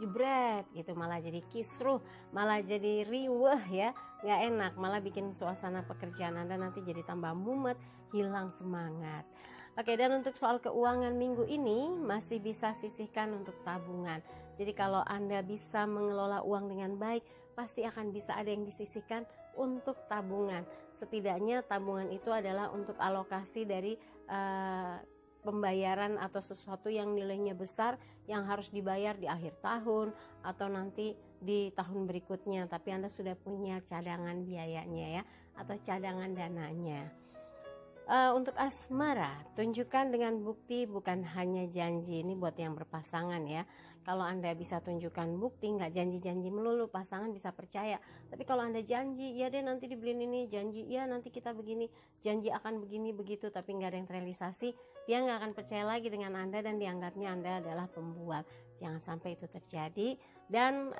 Speaker 1: jebret gitu, malah jadi kisruh, malah jadi riweh ya, nggak enak, malah bikin suasana pekerjaan Anda nanti jadi tambah mumet, hilang semangat. Oke, dan untuk soal keuangan minggu ini masih bisa sisihkan untuk tabungan. Jadi kalau Anda bisa mengelola uang dengan baik, pasti akan bisa ada yang disisihkan untuk tabungan. Setidaknya tabungan itu adalah untuk alokasi dari pembayaran atau sesuatu yang nilainya besar yang harus dibayar di akhir tahun atau nanti di tahun berikutnya. Tapi Anda sudah punya cadangan biayanya ya, atau cadangan dananya. Untuk asmara, tunjukkan dengan bukti bukan hanya janji. Ini buat yang berpasangan ya. Kalau Anda bisa tunjukkan bukti, nggak janji-janji melulu, pasangan bisa percaya. Tapi kalau Anda janji, ya deh nanti dibeliin ini, janji ya nanti kita begini, janji akan begini begitu, tapi nggak ada yang terrealisasi, dia nggak akan percaya lagi dengan Anda dan dianggapnya Anda adalah pembual. Jangan sampai itu terjadi, dan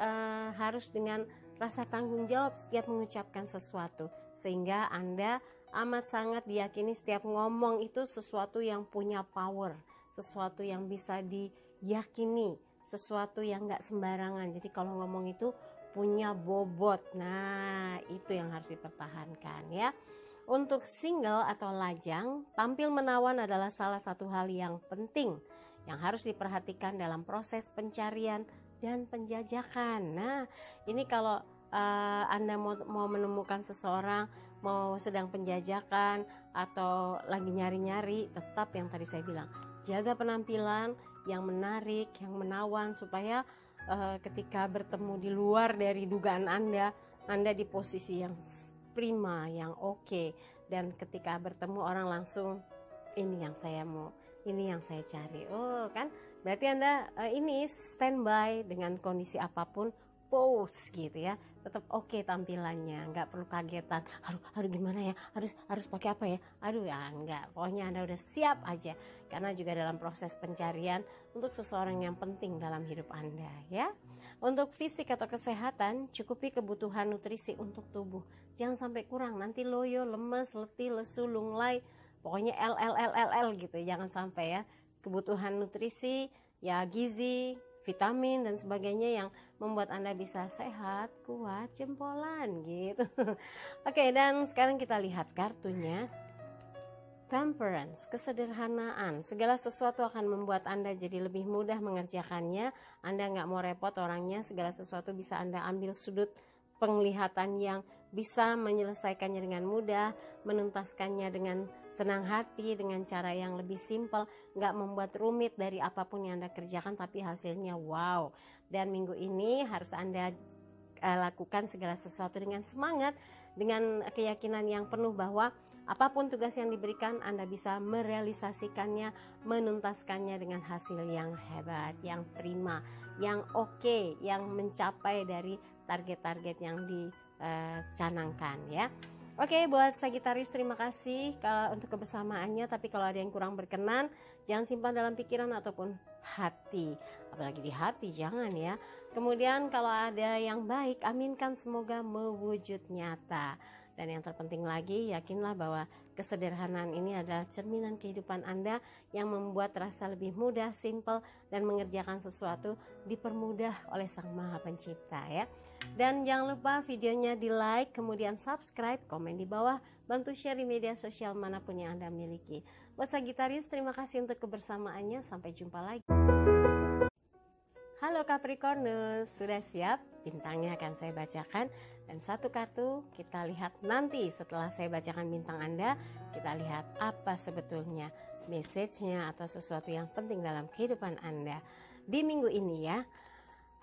Speaker 1: harus dengan rasa tanggung jawab setiap mengucapkan sesuatu, sehingga Anda amat sangat diyakini setiap ngomong itu sesuatu yang punya power, sesuatu yang bisa diyakini, sesuatu yang gak sembarangan. Jadi kalau ngomong itu punya bobot. Nah, itu yang harus dipertahankan ya. Untuk single atau lajang, tampil menawan adalah salah satu hal yang penting yang harus diperhatikan dalam proses pencarian dan penjajakan. Nah, ini kalau Anda mau menemukan seseorang, mau sedang penjajakan atau lagi nyari-nyari, tetap yang tadi saya bilang, jaga penampilan yang menarik, yang menawan, supaya ketika bertemu di luar dari dugaan Anda di posisi yang prima, yang oke, dan ketika bertemu orang langsung, ini yang saya mau, ini yang saya cari. Oh kan, berarti Anda ini standby dengan kondisi apapun, pose gitu ya, tetap oke tampilannya, nggak perlu kagetan, aduh gimana ya, harus pakai apa ya, aduh ya enggak, pokoknya Anda udah siap aja, karena juga dalam proses pencarian untuk seseorang yang penting dalam hidup Anda ya. Untuk fisik atau kesehatan, cukupi kebutuhan nutrisi untuk tubuh, jangan sampai kurang, nanti loyo, lemes, letih, lesu, lunglai, pokoknya L gitu, jangan sampai ya. Kebutuhan nutrisi ya, gizi, vitamin dan sebagainya yang membuat Anda bisa sehat, kuat, jempolan gitu. Oke, dan sekarang kita lihat kartunya. Temperance, kesederhanaan. Segala sesuatu akan membuat Anda jadi lebih mudah mengerjakannya. Anda nggak mau repot orangnya, segala sesuatu bisa Anda ambil sudut penglihatan yang bisa menyelesaikannya dengan mudah, menuntaskannya dengan senang hati, dengan cara yang lebih simpel, nggak membuat rumit dari apapun yang Anda kerjakan, tapi hasilnya wow. Dan minggu ini harus Anda lakukan segala sesuatu dengan semangat, dengan keyakinan yang penuh bahwa apapun tugas yang diberikan, Anda bisa merealisasikannya, menuntaskannya dengan hasil yang hebat, yang prima, yang oke, yang mencapai dari target-target yang dicanangkan ya. Oke, buat Sagittarius terima kasih untuk kebersamaannya, tapi kalau ada yang kurang berkenan, jangan simpan dalam pikiran ataupun hati, apalagi di hati jangan ya. Kemudian kalau ada yang baik, aminkan semoga mewujud nyata. Dan yang terpenting lagi, yakinlah bahwa kesederhanaan ini adalah cerminan kehidupan Anda yang membuat rasa lebih mudah, simpel, dan mengerjakan sesuatu dipermudah oleh Sang Maha Pencipta ya. Dan jangan lupa videonya di like, kemudian subscribe, komen di bawah, bantu share di media sosial manapun yang Anda miliki. Buat Sagittarius, terima kasih untuk kebersamaannya, sampai jumpa lagi. Halo Capricornus, sudah siap? Bintangnya akan saya bacakan, dan satu kartu kita lihat nanti setelah saya bacakan bintang Anda, kita lihat apa sebetulnya message-nya atau sesuatu yang penting dalam kehidupan Anda di minggu ini ya.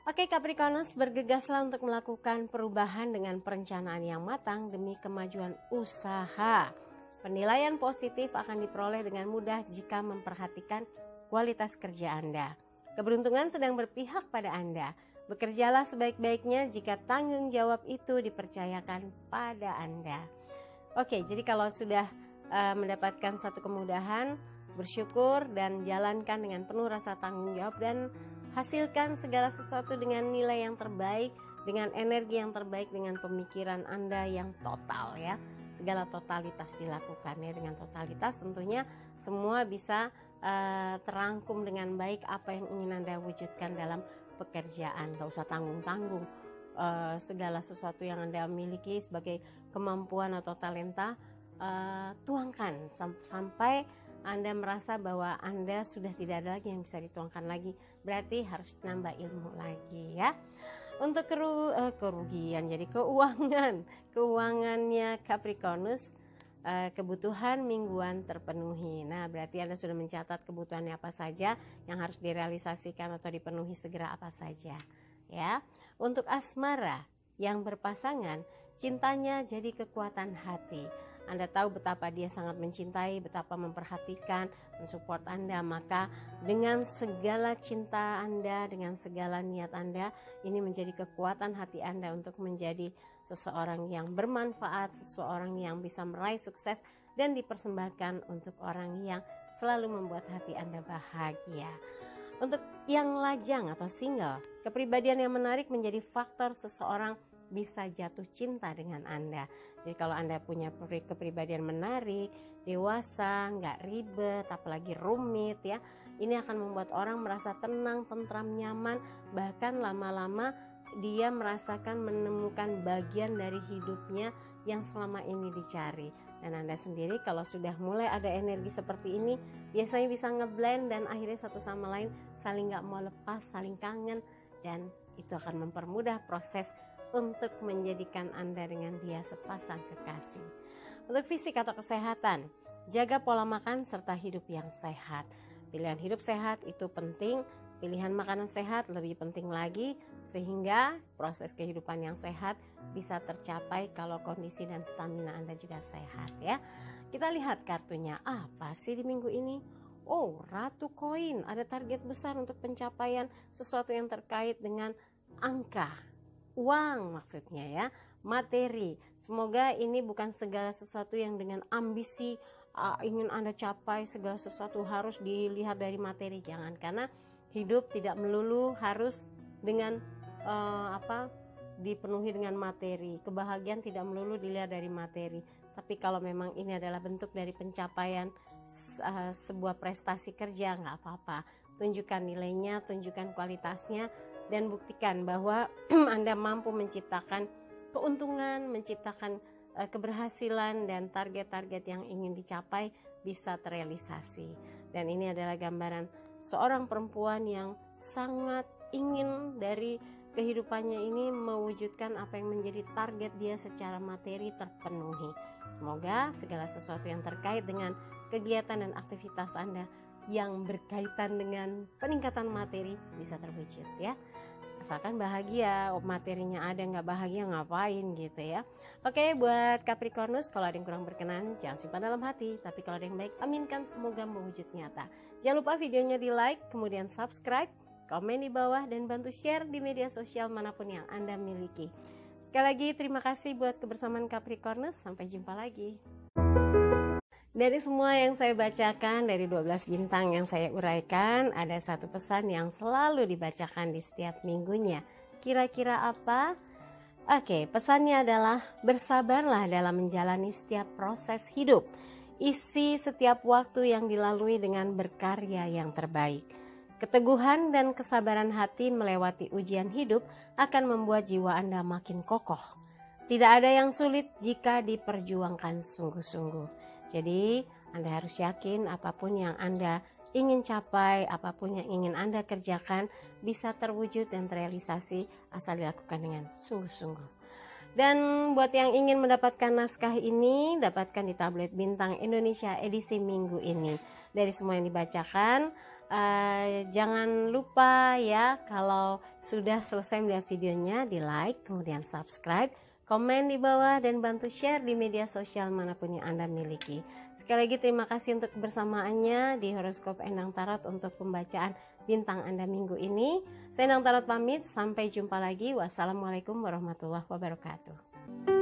Speaker 1: Oke Capricornus, bergegaslah untuk melakukan perubahan dengan perencanaan yang matang demi kemajuan usaha. Penilaian positif akan diperoleh dengan mudah jika memperhatikan kualitas kerja Anda. Keberuntungan sedang berpihak pada Anda. Bekerjalah sebaik-baiknya jika tanggung jawab itu dipercayakan pada Anda. Oke, jadi kalau sudah mendapatkan satu kemudahan, bersyukur dan jalankan dengan penuh rasa tanggung jawab, dan hasilkan segala sesuatu dengan nilai yang terbaik, dengan energi yang terbaik, dengan pemikiran Anda yang total ya. Segala totalitas dilakukan ya, dengan totalitas tentunya semua bisa terangkum dengan baik apa yang ingin Anda wujudkan dalam pekerjaan. Gak usah tanggung-tanggung, segala sesuatu yang Anda miliki sebagai kemampuan atau talenta, tuangkan sampai Anda merasa bahwa Anda sudah tidak ada lagi yang bisa dituangkan lagi, berarti harus nambah ilmu lagi ya. Untuk kerugian, jadi keuangannya Capricornus, kebutuhan mingguan terpenuhi. Nah, berarti Anda sudah mencatat kebutuhannya apa saja yang harus direalisasikan atau dipenuhi segera apa saja ya. Untuk asmara yang berpasangan, cintanya jadi kekuatan hati. Anda tahu betapa dia sangat mencintai, betapa memperhatikan, mensupport Anda. Maka dengan segala cinta Anda, dengan segala niat Anda, ini menjadi kekuatan hati Anda untuk menjadi seseorang yang bermanfaat, seseorang yang bisa meraih sukses dan dipersembahkan untuk orang yang selalu membuat hati Anda bahagia. Untuk yang lajang atau single, kepribadian yang menarik menjadi faktor seseorang bisa jatuh cinta dengan Anda. Jadi kalau Anda punya kepribadian menarik, dewasa, nggak ribet, apalagi rumit ya, ini akan membuat orang merasa tenang, tentram, nyaman, bahkan lama-lama dia merasakan menemukan bagian dari hidupnya yang selama ini dicari. Dan Anda sendiri kalau sudah mulai ada energi seperti ini, biasanya bisa ngeblend dan akhirnya satu sama lain saling gak mau lepas, saling kangen, dan itu akan mempermudah proses untuk menjadikan Anda dengan dia sepasang kekasih. Untuk fisik atau kesehatan, jaga pola makan serta hidup yang sehat. Pilihan hidup sehat itu penting, pilihan makanan sehat lebih penting lagi, sehingga proses kehidupan yang sehat bisa tercapai kalau kondisi dan stamina Anda juga sehat ya. Kita lihat kartunya, apa sih di minggu ini? Oh, Ratu Koin, ada target besar untuk pencapaian sesuatu yang terkait dengan angka, uang maksudnya ya, materi. Semoga ini bukan segala sesuatu yang dengan ambisi ingin Anda capai, segala sesuatu harus dilihat dari materi, jangan, karena hidup tidak melulu harus dengan dipenuhi dengan materi. Kebahagiaan tidak melulu dilihat dari materi. Tapi kalau memang ini adalah bentuk dari pencapaian sebuah prestasi kerja, nggak apa-apa. Tunjukkan nilainya, tunjukkan kualitasnya, dan buktikan bahwa Anda mampu menciptakan keuntungan, menciptakan keberhasilan, dan target-target yang ingin dicapai bisa terrealisasi. Dan ini adalah gambaran seorang perempuan yang sangat ingin dari kehidupannya ini mewujudkan apa yang menjadi target dia secara materi terpenuhi. Semoga segala sesuatu yang terkait dengan kegiatan dan aktivitas Anda yang berkaitan dengan peningkatan materi bisa terwujud ya. Asalkan bahagia, materinya ada, nggak bahagia ngapain gitu ya. Oke, buat Capricornus, kalau ada yang kurang berkenan jangan simpan dalam hati, tapi kalau ada yang baik aminkan semoga mewujud nyata. Jangan lupa videonya di like, kemudian subscribe, komen di bawah, dan bantu share di media sosial manapun yang Anda miliki. Sekali lagi terima kasih buat kebersamaan Capricornus, sampai jumpa lagi. Dari semua yang saya bacakan, dari 12 bintang yang saya uraikan, ada satu pesan yang selalu dibacakan di setiap minggunya. Kira-kira apa? Oke, pesannya adalah bersabarlah dalam menjalani setiap proses hidup. Isi setiap waktu yang dilalui dengan berkarya yang terbaik. Keteguhan dan kesabaran hati melewati ujian hidup akan membuat jiwa Anda makin kokoh. Tidak ada yang sulit jika diperjuangkan sungguh-sungguh. Jadi Anda harus yakin apapun yang Anda ingin capai, apapun yang ingin Anda kerjakan bisa terwujud dan terrealisasi asal dilakukan dengan sungguh-sungguh. Dan buat yang ingin mendapatkan naskah ini, dapatkan di tablet Bintang Indonesia edisi minggu ini. Dari semua yang dibacakan, jangan lupa ya, kalau sudah selesai melihat videonya, di like, kemudian subscribe, komen di bawah, dan bantu share di media sosial manapun yang Anda miliki. Sekali lagi terima kasih untuk kebersamaannya di Horoskop Endang Tarot untuk pembacaan bintang Anda minggu ini. Saya Endang Tarot pamit, sampai jumpa lagi. Wassalamualaikum warahmatullahi wabarakatuh.